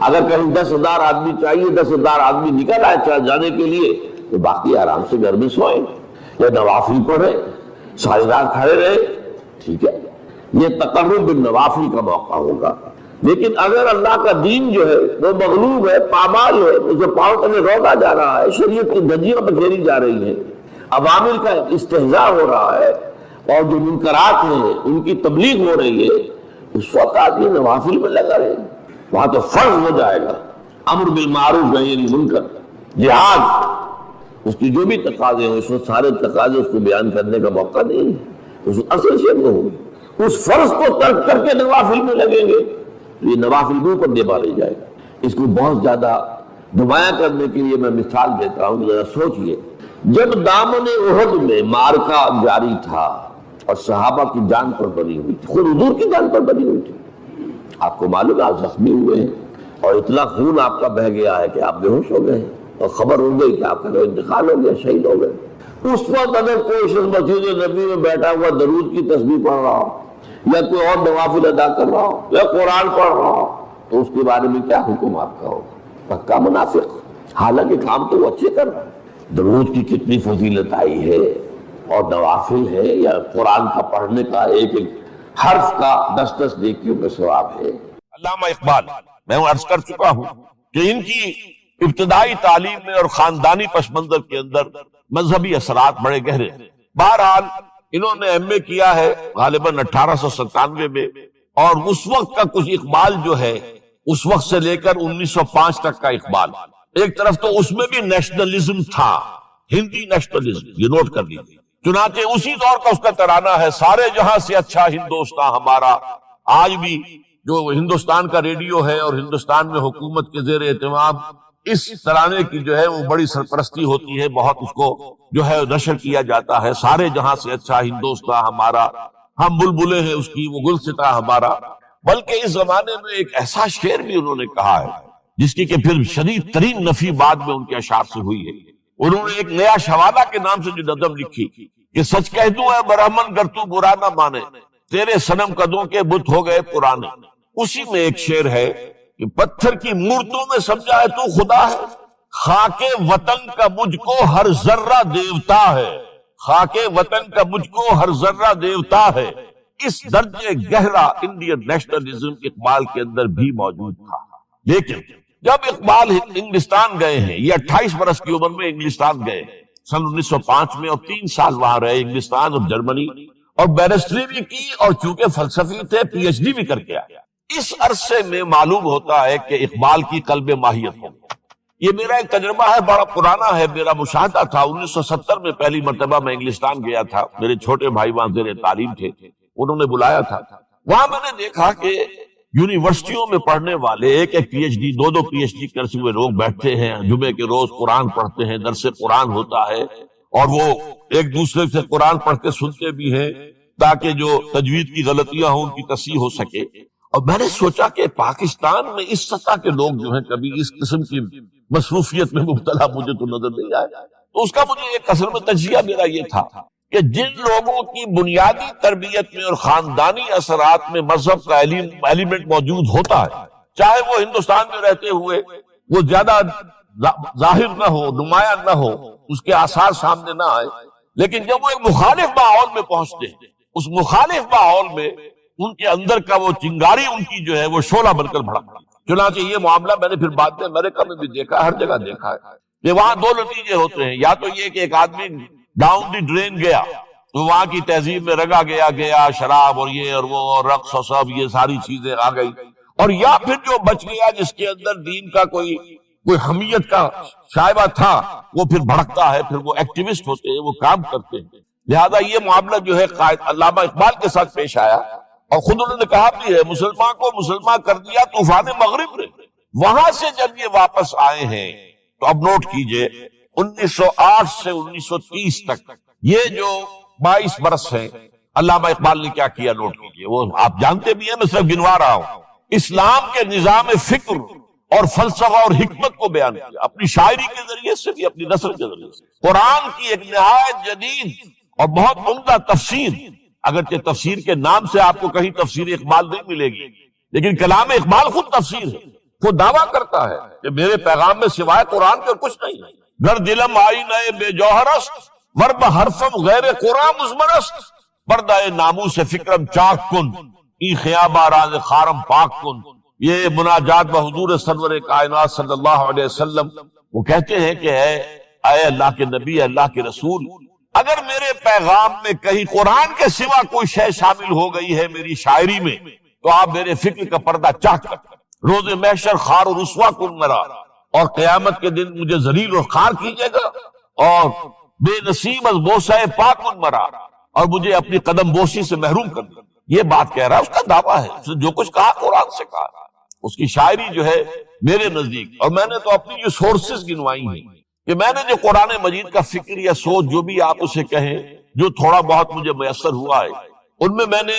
اگر کہیں 10,000 آدمی چاہیے، 10,000 آدمی نکل آئے چل جانے کے لیے، تو باقی آرام سے گھر میں سوئیں یا نوافل پڑھیں، ساری رات کھڑے رہے، ٹھیک ہے، یہ تقرب بالنوافل کا موقع ہوگا۔ لیکن اگر اللہ کا دین جو ہے وہ مغلوب ہے، پامال ہے، اسے پاؤں تلے روکا جا رہا ہے، شریعت کی دھجیاں بکھیری جا رہی ہیں، عوامل کا استہزاء ہو رہا ہے، اور جو منکرات ہیں ان کی تبلیغ ہو رہی ہے، اس وقت آدمی نوافل میں لگا رہے، وہاں تو فرض ہو جائے گا امر بالمعروف نہی عن المنکر، جہاد، اس کی جو بھی تقاضے ہیں اس وقت سارے تقاضے اس کو بیان کرنے کا موقع نہیں ہے، اس اصل سے وہ اس فرض کو ترک کر کے نوافل میں لگیں گے، یہ نوافل کے اوپر دے مارے جائے گا۔ اس کو بہت زیادہ نمایاں کرنے کے لیے میں مثال دیتا ہوں، ذرا سوچئے، جب دامن احد میں معرکہ جاری تھا اور صحابہ کی جان پر بنی ہوئی تھی، خود حضور کی جان پر بنی ہوئی تھی، آپ کو معلوم ہے آپ زخمی ہوئے ہیں اور اتنا خون آپ کا بہہ گیا ہے کہ آپ بے ہوش ہو گئے ہیں، اور خبر ہو گئی کہ آپ کا انتقال ہو گیا، شہید ہو گئے۔ اس وقت اگر کوئی شخص مسجد نبی میں بیٹھا ہوا درود کی تسبیح پڑھ رہا ہو، یا کوئی اور نوافل ادا کر رہا ہو، یا قرآن پڑھ رہا ہو، تو اس کے بارے میں کیا حکم آپ کا ہوگا؟ پکا منافق، حالانکہ کام تو وہ اچھے کر رہا ہے۔ درود کی کتنی فضیلت آئی ہے، اور نوافل ہے یا قرآن کا پڑھنے کا ایک ایک حرف کا 10 نیکیوں کا ثواب ہے۔ علامہ اقبال، میں عرض کر چکا ہوں کہ ان کی ابتدائی تعلیم میں اور خاندانی پس منظر کے اندر مذہبی اثرات بڑے گہرے ہیں۔ بہرحال انہوں نے ایم اے کیا ہے غالباً 1897 میں، اور اس وقت کا کچھ اقبال جو ہے اس وقت سے لے کر 1905 تک کا اقبال، ایک طرف تو اس میں بھی نیشنلزم تھا، ہندی نیشنلزم، یہ نوٹ کر لیجیے، چنانچہ اسی دور کا اس کا ترانہ ہے، سارے جہاں سے اچھا ہندوستان ہمارا۔ آج بھی جو ہندوستان کا ریڈیو ہے اور ہندوستان میں حکومت کے زیر اہتمام اس ترانے کی جو ہے وہ بڑی سرپرستی ہوتی ہے، بہت اس کو جو ہے نشر کیا جاتا ہے، سارے جہاں سے اچھا ہندوستان ہمارا، ہم بلبلے ہیں اس کی، وہ گلستاں ہمارا۔ بلکہ اس زمانے میں ایک ایسا شعر بھی انہوں نے کہا ہے جس کی کہ پھر شدید ترین نفی بعد میں ان کے اشعار سے ہوئی ہے۔ انہوں نے ایک نیا شوالہ کے نام سے جو نظم لکھی کہ سچ کہہ دوں اے برہمن گر تو برا نہ مانے، تیرے صنم قدوں کے بت ہو گئے پرانے۔ اسی میں ایک شعر ہے کہ پتھر کی مورتوں میں سمجھا ہے تو خدا ہے، خاک وطن کا مجھ کو ہر ذرہ دیوتا ہے، خاک وطن کا مجھ کو ہر ذرہ دیوتا ہے۔ اس درجے گہرا انڈین نیشنلزم اقبال کے اندر بھی موجود تھا۔ لیکن جب اقبال انگلستان گئے ہیں، یہ 28 برس کی عمر میں انگلستان گئے سن 1905 میں، اور 3 سال وہاں رہے انگلستان اور جرمنی، اور بیرسٹری بھی کی، اور چونکہ فلسفی تھے پی ایچ ڈی بھی کر کے آئے۔ اس عرصے میں معلوم ہوتا ہے کہ اقبال کی قلب ماہیت ہو گئی۔ یہ میرا ایک تجربہ ہے، بڑا پرانا ہے، میرا مشاہدہ تھا۔ 1970 میں پہلی مرتبہ میں انگلستان گیا تھا، میرے چھوٹے بھائی وہاں زیر تعلیم تھے، انہوں نے بلایا تھا۔ وہاں میں نے دیکھا کہ یونیورسٹیوں میں پڑھنے والے ایک ایک P H D, 2 P H D کرتے ہوئے لوگ بیٹھتے ہیں، جمعے کے روز قرآن پڑھتے ہیں، درس قرآن ہوتا ہے، اور وہ ایک دوسرے سے قرآن پڑھ کے سنتے بھی ہیں تاکہ جو تجوید کی غلطیاں ہوں ان کی تصحیح ہو سکے۔ اور میں نے سوچا کہ پاکستان میں اس سطح کے لوگ جو ہیں کبھی اس قسم کی مصروفیت میں مبتلا مجھے تو نظر نہیں آیا۔ تو اس کا مجھے ایک اصل میں تجزیہ میرا یہ تھا کہ جن لوگوں کی بنیادی تربیت میں اور خاندانی اثرات میں مذہب کا ایلیمنٹ موجود ہوتا ہے، چاہے وہ ہندوستان میں رہتے ہوئے وہ زیادہ ظاہر نہ ہو، نمایاں نہ ہو، اس کے آثار سامنے نہ آئے، لیکن جب وہ ایک مخالف ماحول میں پہنچتے ہیں، اس مخالف ماحول میں ان کے اندر کا وہ چنگاری ان کی جو ہے وہ شعلہ بن کر بھڑکتی ہے۔ چنانچہ یہ معاملہ میں نے پھر بعد میں امریکہ میں بھی دیکھا، ہر جگہ دیکھا ہے کہ وہاں 2 نتیجے ہوتے ہیں، یا تو یہ کہ ایک آدمی ڈاؤن دی ڈرین گیا تو وہاں کی تہذیب میں رگا گیا شراب اور یہ اور وہ اور رقص اور سب یہ ساری چیزیں آ گئی، اور یا پھر جو بچ گیا جس کے اندر دین کا کوئی حمیت کا شائبہ تھا وہ پھر بھڑکتا ہے، پھر وہ ایکٹیوسٹ ہوتے ہیں، وہ کام کرتے ہیں۔ لہذا یہ معاملہ جو ہے قائد علامہ اقبال کے ساتھ پیش آیا، اور خود انہوں نے کہا بھی ہے مسلمان کو مسلمان کر دیا طوفان مغرب نے۔ وہاں سے جب یہ واپس آئے ہیں تو اب نوٹ کیجئے 1908 سے 1930 تک یہ جو 22 برس ہیں، علامہ اقبال نے کیا کیا نوٹ کیجئے، وہ آپ جانتے بھی ہیں، میں صرف گنوا رہا ہوں۔ اسلام کے نظام فکر اور فلسفہ اور حکمت کو بیان کیا، اپنی شاعری کے ذریعے سے بھی، اپنی نثر کے ذریعے سے۔ قرآن کی ایک نہایت جدید اور بہت عمدہ تفسیر، اگرچہ تفسیر کے نام سے آپ کو کہیں تفسیر اقبال نہیں ملے گی، لیکن کلام اقبال خود تفسیر ہے، خود دعویٰ کرتا ہے کہ میرے پیغام میں سوائے قرآن کے کچھ نہیں ہے۔ گر دلم آئی نئے بے جوہرست ورب حرفم غیر قرآن مزمرست، پردہ ناموس فکرم چاک کن ای خیابہ راز خارم پاک کن۔ یہ مناجات بحضور سرور کائنات صلی اللہ علیہ وسلم وہ کہتے ہیں کہ اے اللہ کے نبی، اللہ کے رسول، اگر میرے پیغام میں کہیں قرآن کے سوا کوئی شے شامل ہو گئی ہے میری شاعری میں، تو آپ میرے فکر کا پردہ چاک کر، روز محشر خار و رسوا کن مرا، اور قیامت کے دن مجھے ذلیل و خوار کیجیے گا، اور بے نصیب از بوسہ پاک کن مرا، اور مجھے اپنی قدم بوسی سے محروم کر دیا۔ یہ بات کہہ رہا ہے، اس کا دعویٰ ہے، اس نے جو کچھ کہا قرآن سے کہا۔ اس کی شاعری جو ہے میرے نزدیک، اور میں نے تو اپنی جو سورسز گنوائی ہیں کہ میں نے جو قرآن مجید کا فکر یا سوچ جو بھی آپ اسے کہیں، جو تھوڑا بہت مجھے میسر ہوا ہے، ان میں نے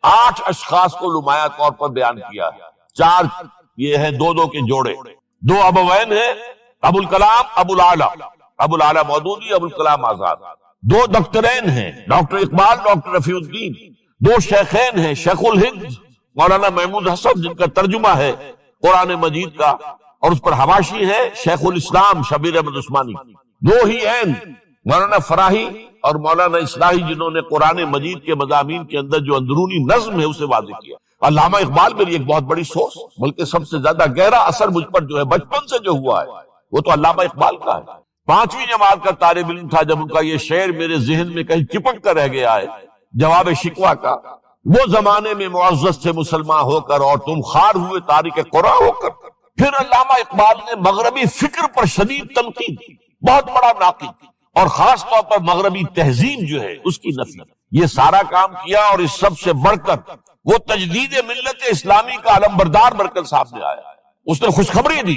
8 اشخاص کو نمایاں طور پر بیان کیا ہے۔ 4 یہ ہیں دو کے جوڑے، 2 ابوین ہیں، ابو الکلام ابو العلا مودودی، ابو الکلام آزاد۔ 2 دکترین ہیں، ڈاکٹر اقبال، ڈاکٹر رفیع الدین۔ 2 شیخین ہیں، شیخ الہند مولانا محمود حسن، جن کا ترجمہ ہے قرآن مجید کا، اور اس پر حواشی ہے شیخ الاسلام شبیر احمد عثمانی۔ 2 ہی عین، مولانا فراہی اور مولانا اصلاحی، جنہوں نے قرآن مجید کے مضامین کے اندر جو اندرونی نظم ہے اسے واضح کیا۔ علامہ اقبال میری ایک بہت بڑی سورس، بلکہ سب سے زیادہ گہرا اثر مجھ پر جو ہے بچپن سے جو ہوا ہے وہ تو علامہ اقبال کا ہے۔ 5ویں جماعت کا طالب علم تھا جب ان کا یہ شعر میرے ذہن میں کہیں چپک کر رہ گیا ہے، جواب شکوہ کا، وہ زمانے میں معزز تھے مسلمان ہو کر اور تم خار ہوئے تارک قرآن ہو کر۔ پھر علامہ اقبال نے مغربی فکر پر شدید تنقید کی، بہت بڑا ناقد، اور خاص طور پر مغربی تہذیب جو ہے اس کی نفی۔ یہ سارا کام کیا، اور اس سب سے بڑھ کر وہ تجدید ملت اسلامی کا علمبردار بن کر سامنے آیا۔ اس نے خوشخبری دی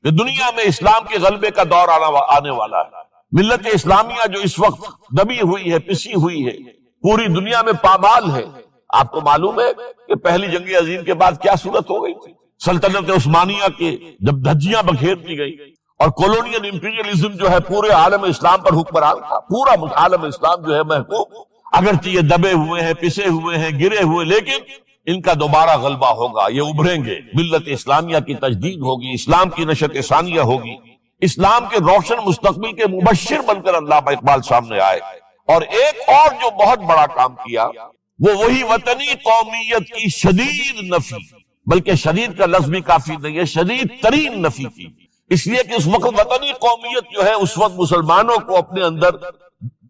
کہ دنیا میں اسلام کے غلبے کا دور آنے والا ہے۔ ملت اسلامیہ جو اس وقت دبی ہوئی ہے، پسی ہوئی ہے، پوری دنیا میں پامال ہے۔ آپ کو معلوم ہے کہ پہلی جنگ عظیم کے بعد کیا صورت ہو گئی تھی؟ سلطنت عثمانیہ کے جب دھجیاں بکھیر دی گئی، اور کولونیل امپیریلزم جو ہے پورے عالم اسلام پر حکمران تھا، پورا عالم اسلام جو ہے محکوم، اگرچہ یہ دبے ہوئے ہیں، پسے ہوئے ہیں، گرے ہوئے، لیکن ان کا دوبارہ غلبہ ہوگا، یہ ابھریں گے، ملت اسلامیہ کی تجدید ہوگی، اسلام کی نشأت ثانیہ ہوگی، اسلام کے روشن مستقبل کے مبشر بن کر علامہ اقبال سامنے آئے۔ اور ایک اور جو بہت بڑا کام کیا وہ وہی وطنی قومیت کی شدید نفی، بلکہ شدید کا لفظ بھی کافی نہیں ہے، شدید ترین نفی کی، اس لیے کہ اس وقت وطنی قومیت جو ہے اس وقت مسلمانوں کو اپنے اندر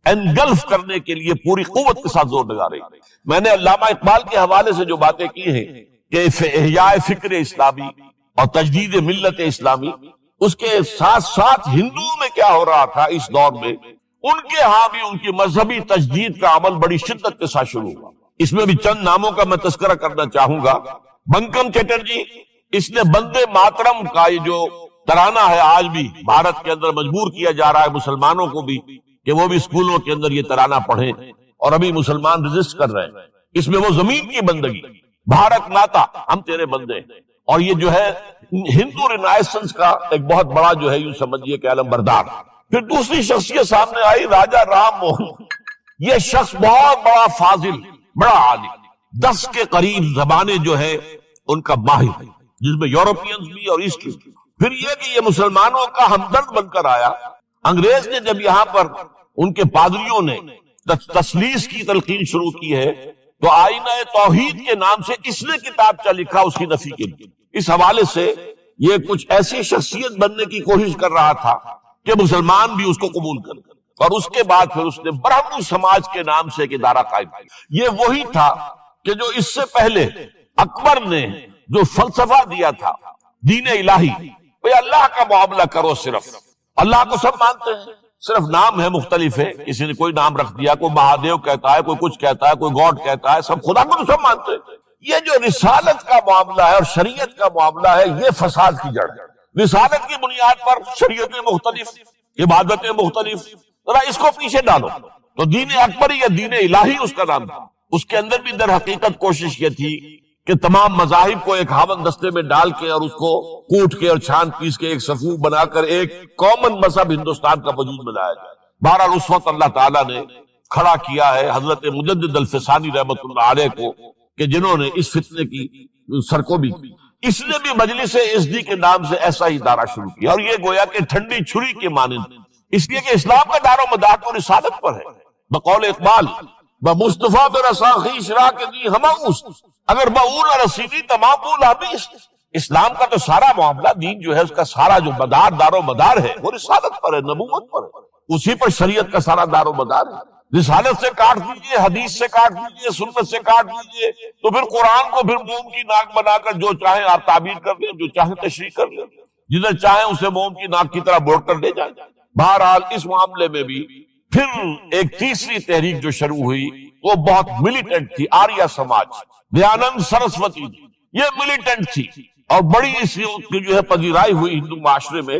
انگلف کرنے کے لیے پوری قوت کے ساتھ زور لگا رہی۔ میں نے علامہ اقبال کے حوالے سے جو باتیں کی ہیں کہ احیاء فکر اسلامی اور تجدید ملت اسلامی، اس کے ساتھ ساتھ ہندوؤں میں کیا ہو رہا تھا اس دور میں، ان کے ہاں بھی ان کی مذہبی تجدید کا عمل بڑی شدت کے ساتھ شروع ہوا۔ اس میں بھی چند ناموں کا میں تذکرہ کرنا چاہوں گا۔ بنکم چٹرجی، اس نے بندے ماترم کا یہ جو ترانہ ہے آج بھی بھارت کے اندر مجبور کیا جا رہا ہے مسلمانوں کو بھی کہ وہ بھی اسکولوں کے اندر یہ ترانہ پڑھیں، اور ابھی مسلمان رجسٹ کر رہے ہیں۔ اس میں وہ زمین کی بندگی، بھارت ماتا ہم تیرے بندے، اور یہ جو ہے ہندو رینائسنس کا ایک بہت بڑا جو ہے یوں سمجھیے کہ علم بردار۔ پھر دوسری شخصیت سامنے آئی، راجا رام موہن۔ یہ شخص بہت بڑا فاضل، بڑا عالم، 10 کے قریب زبانیں جو ہے ان کا ماہر ہے، جس میں یورپینز بھی اور ایسٹ بھی۔ پھر یہ کہ یہ مسلمانوں کا ہمدرد بن کر آیا۔ انگریز نے جب یہاں پر ان کے پادریوں نے تسلیس کی تلقین شروع کی ہے تو آئینہ توحید کے نام سے اس نے کتابچہ لکھا اس کی نفی کے لیے۔ اس حوالے سے یہ کچھ ایسی شخصیت بننے کی کوشش کر رہا تھا کہ مسلمان بھی اس کو قبول کر، اور اس کے بعد پھر اس نے برہمن سماج کے نام سے ایک ادارہ قائم کیا۔ یہ وہی تھا کہ جو اس سے پہلے اکبر نے جو فلسفہ دیا تھا دین الہی، بھئی اللہ کا معاملہ کرو، صرف اللہ کو سب مانتے ہیں، صرف نام ہے مختلف ہے، کسی نے کوئی نام رکھ دیا، کوئی مہادیو کہتا ہے، کوئی کچھ کہتا ہے، کوئی گاڈ کہتا ہے، سب خدا کو تو سب مانتے ہیں۔ یہ جو رسالت کا معاملہ ہے اور شریعت کا معاملہ ہے، یہ فساد کی جڑ ہے۔ رسالت کی بنیاد پر شریعتیں مختلف، عبادتیں مختلف، ذرا اس کو پیچھے ڈالو۔ تو دین اکبری یا دین الہی اس کا نام تھا۔ اس کے اندر بھی در حقیقت کوشش یہ تھی کہ تمام مذاہب کو ایک ہاون دستے میں ڈال کے اور اس کو کوٹ کے اور چھان پیس کے ایک صفوف بنا کر ایک کامن مذہب ہندوستان کا وجود میں لایا جائے. بہرحال اس وقت اللہ تعالیٰ نے کھڑا کیا ہے حضرت مجدد الفسانی رحمۃ اللہ علیہ کو کہ جنہوں نے اس فتنے کی سرکوبی کی. اس نے بھی مجلس اسدی کے نام سے ایسا ہی ادارہ شروع کیا اور یہ گویا کہ ٹھنڈی چھری کے مانند، اس لیے کہ اسلام کا دار و مدار تو رسالت پر ہے. بقول اقبال بمصطفیٰ برساخی شرا کے دی ہماؤس اگر بؤول رسیدی تمام بول حبیث. اسلام کا تو سارا معاملہ، دین جو ہے اس کا سارا جو دار و مدار ہے وہ رسالت پر ہے، نبوت پر ہے. اسی پر شریعت کا سارا دار و مدار ہے. رسالت سے کاٹ دیجئے، حدیث سے کاٹ دیجئے، سنت سے کاٹ دیجئے تو پھر قرآن کو پھر موم کی ناک بنا کر جو چاہیں آپ تعبیر کر لیں، جو چاہیں تشریح کر لیں، جدھر چاہیں اسے موم کی ناک کی طرح بوڑ کر لے جائیں. بہرحال اس معاملے میں بھی پھر ایک تیسری تحریک جو شروع ہوئی وہ بہت ملیٹنٹ تھی، آریہ سماج، دیانند سرسوتی. یہ ملیٹنٹ تھی اور بڑی اس کی جو ہے پذیرائی ہوئی ہندو معاشرے میں.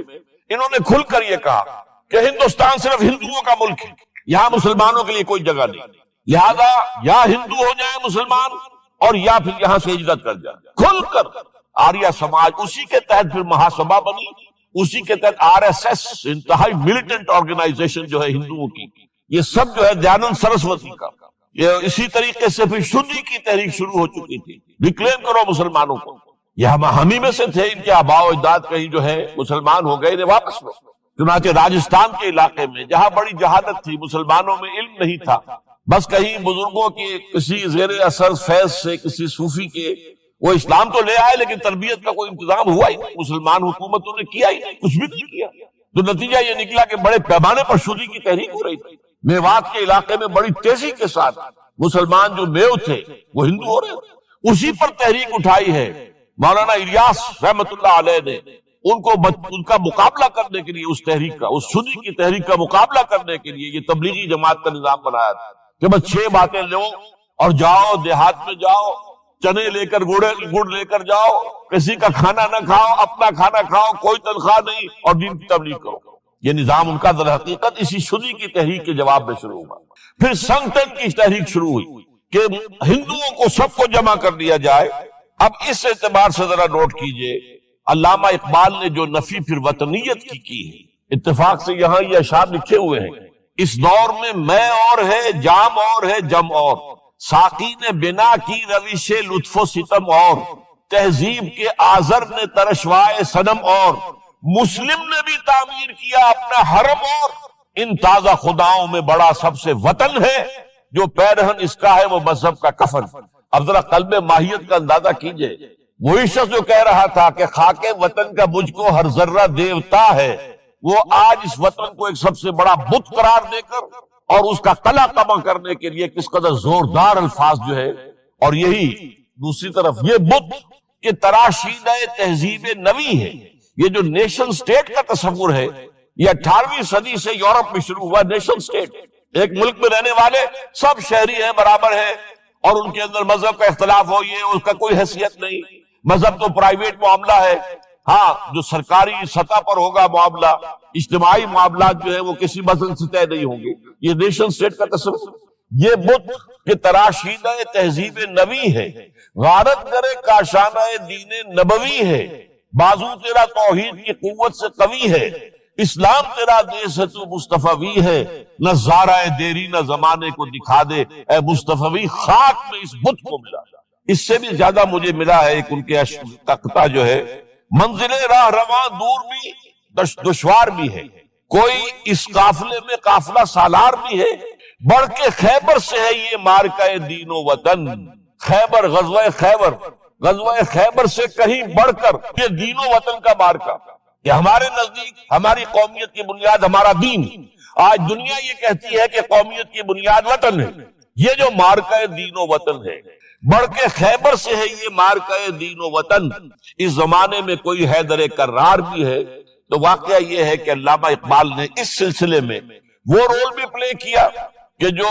انہوں نے کھل کر یہ کہا کہ ہندوستان صرف ہندوؤں کا ملک ہے، یہاں مسلمانوں کے لیے کوئی جگہ نہیں، لہذا یا ہندو ہو جائیں مسلمان اور یا پھر یہاں سے ہجرت کر جائیں. کھل کر آریہ سماج، اسی کے تحت پھر مہاسبھا بنی، اسی کے تحت آر ایس ایس، انتہائی ملیٹنٹ آرگنائزیشن جو ہے ہندوؤں کی، یہ سب جو ہے دیانند سرسوتی کا. یہ اسی طریقے سے پھر شدی کی تحریک شروع ہو چکی تھی، ریکلیم کرو مسلمانوں کو. یہ ہم ہی میں سے تھے، ان کے آباء و اجداد کہیں جو ہے مسلمان ہو گئے، انہیں واپس لو. چنانچہ راجستھان کے علاقے میں جہاں بڑی جہالت تھی، مسلمانوں میں علم نہیں تھا، بس کہیں بزرگوں کے کسی زیر اثر فیض سے، کسی صوفی کے وہ اسلام تو لے آئے لیکن تربیت کا کوئی انتظام ہوا ہی نہیں، مسلمان حکومتوں نے کیا ہی نہیں، کچھ بھی نہیں کیا. تو نتیجہ یہ نکلا کہ بڑے پیمانے پر شدی کی تحریک ہو رہی تھی. میوات کے علاقے میں بڑی تیزی کے ساتھ مسلمان جو میو تھے وہ ہندو ہو رہے تھے. اسی پر تحریک اٹھائی ہے مولانا الیاس رحمت اللہ علیہ نے. ان کا مقابلہ کرنے کے لیے اس تحریک کا، اس سنی کی تحریک کا مقابلہ کرنے کے لیے یہ تبلیغی جماعت کا نظام بنایا تھا کہ بس 6 باتیں لو اور جاؤ دیہات میں، جاؤ چنے لے کر گڑ لے کر جاؤ، کسی کا کھانا نہ کھاؤ، اپنا کھانا کھاؤ، کوئی تنخواہ نہیں اور دین کی تبلیغ کرو. یہ نظام ان کا در حقیقت اسی سنی کی تحریک کے جواب میں شروع ہوا. پھر سنگٹن کی تحریک شروع ہوئی کہ ہندوؤں کو سب کو جمع کر دیا جائے. اب اس اعتبار سے ذرا نوٹ کیجئے، علامہ اقبال نے جو نفی پھر وطنیت کی ہے، اتفاق سے یہاں یہ اشعار لکھے ہوئے ہیں. اس دور میں میں اور ہے، جام اور ہے، جم اور، ساقی نے بنا کی روش لطف و ستم اور، تہذیب کے آزر نے ترشوائے صنم اور، مسلم نے بھی تعمیر کیا اپنا حرم اور، ان تازہ خداؤں میں بڑا سب سے وطن ہے، جو پیرہن اس کا ہے وہ مذہب کا کفن. اب ذرا قلب ماہیت کا اندازہ کیجئے. وہی شخص جو کہہ رہا تھا کہ خاک وطن کا مجھ کو ہر ذرہ دیوتا ہے، وہ آج اس وطن کو ایک سب سے بڑا بت قرار دے کر اور اس کا قلع قمع کرنے کے لیے کس قدر زوردار الفاظ جو ہے. اور یہی دوسری طرف یہ بت کہ تراشیدہ تہذیب نوی ہے. یہ جو نیشن سٹیٹ کا تصور ہے یہ 18ویں صدی سے یورپ میں شروع ہوا. نیشن سٹیٹ، ایک ملک میں رہنے والے سب شہری ہیں، برابر ہیں، اور ان کے اندر مذہب کا اختلاف ہو یہ اس کا کوئی حیثیت نہیں. مذہب تو پرائیویٹ معاملہ ہے، ہاں جو سرکاری سطح پر ہوگا معاملہ، اجتماعی معاملات جو ہے وہ کسی مذہب سے طے نہیں ہوں گے. یہ نیشن سٹیٹ کا تصور. یہ بت کہ تراشیدہ تہذیب نوی ہے، غارت کرے کاشانہ دین نبوی ہے، بازو تیرا توحید کی قوت سے قوی ہے، اسلام تیرا دیس ہے تو مصطفی ہے، نہ زارہ دیری نہ زمانے کو دکھا دے اے مصطفی، خاک میں اس بت کو ملا. اس سے بھی زیادہ مجھے ملا ہے ایک ان کے تختہ جو ہے، منزل راہ رواں دور بھی دشوار بھی ہے، کوئی اس قافلے میں قافلہ سالار بھی ہے، بڑھ کے خیبر سے ہے یہ مارکہ دین و وطن. خیبر، غزوہ خیبر سے کہیں بڑھ کر یہ دین و وطن کا مارکہ کہ ہمارے نزدیک ہماری قومیت کی بنیاد ہمارا دین. آج دنیا یہ کہتی ہے کہ قومیت کی بنیاد وطن ہے. یہ جو مارکہ دین و وطن ہے، بڑھ کے خیبر سے ہے یہ مارکہ دین و وطن. اس زمانے میں کوئی حیدر کرار بھی ہے. تو واقعہ یہ ہے کہ علامہ اقبال نے اس سلسلے میں وہ رول بھی پلے کیا کہ جو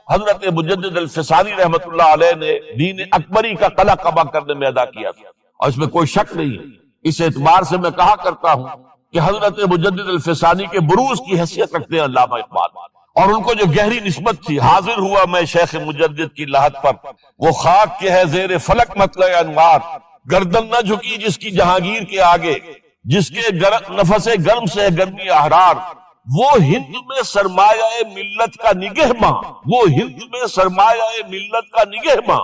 حضرت مجدد الفسانی رحمت اللہ علیہ نے دین اکبری کا قلع قمع کرنے میں ادا کیا تھا، اور اس میں کوئی شک نہیں ہے. اس اعتبار سے میں کہا کرتا ہوں کہ حضرت مجدد الفسانی کے بروز کی حیثیت رکھتے ہیں علامہ اقبال. اور ان کو جو گہری نسبت تھی، حاضر ہوا میں شیخ مجدد کی لحد پر، وہ خاک کے ہے زیر فلک مطلع انوار، گردن نہ جھکی جس کی جہانگیر کے آگے، جس کے نفس گرم سے گرمی احرار، وہ ہند میں سرمایہ ملت کا نگہباں، وہ ہند میں سرمایہ ملت کا نگہباں۔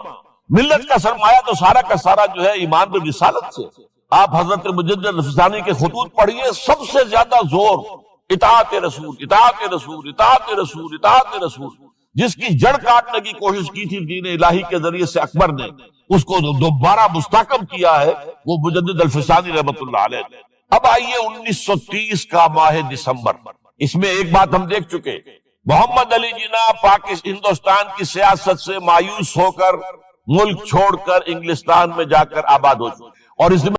ملت کا سرمایہ تو سارا کا سارا جو ہے ایمان پر رسالت سے۔ آپ حضرت مجدد الفسانی کے خطوط پڑھیے، سب سے زیادہ زور اطاعت رسول، اطاعت رسول، اطاعت رسول، اطاعت رسول۔ جس کی جڑ کاٹنے کی کوشش کی تھی دین الہی کے ذریعے سے اکبر نے، اس کو دوبارہ مستحکم کیا ہے وہ مجدد الفسانی رحمۃ اللہ علیہ۔ اب آئیے 1930 کا ماہ دسمبر، اس میں ایک بات ہم دیکھ چکے، محمد علی جناح ہندوستان کی سیاست سے مایوس ہو کر ملک چھوڑ کر انگلستان میں جا کر آباد ہو چکے، اور اس میں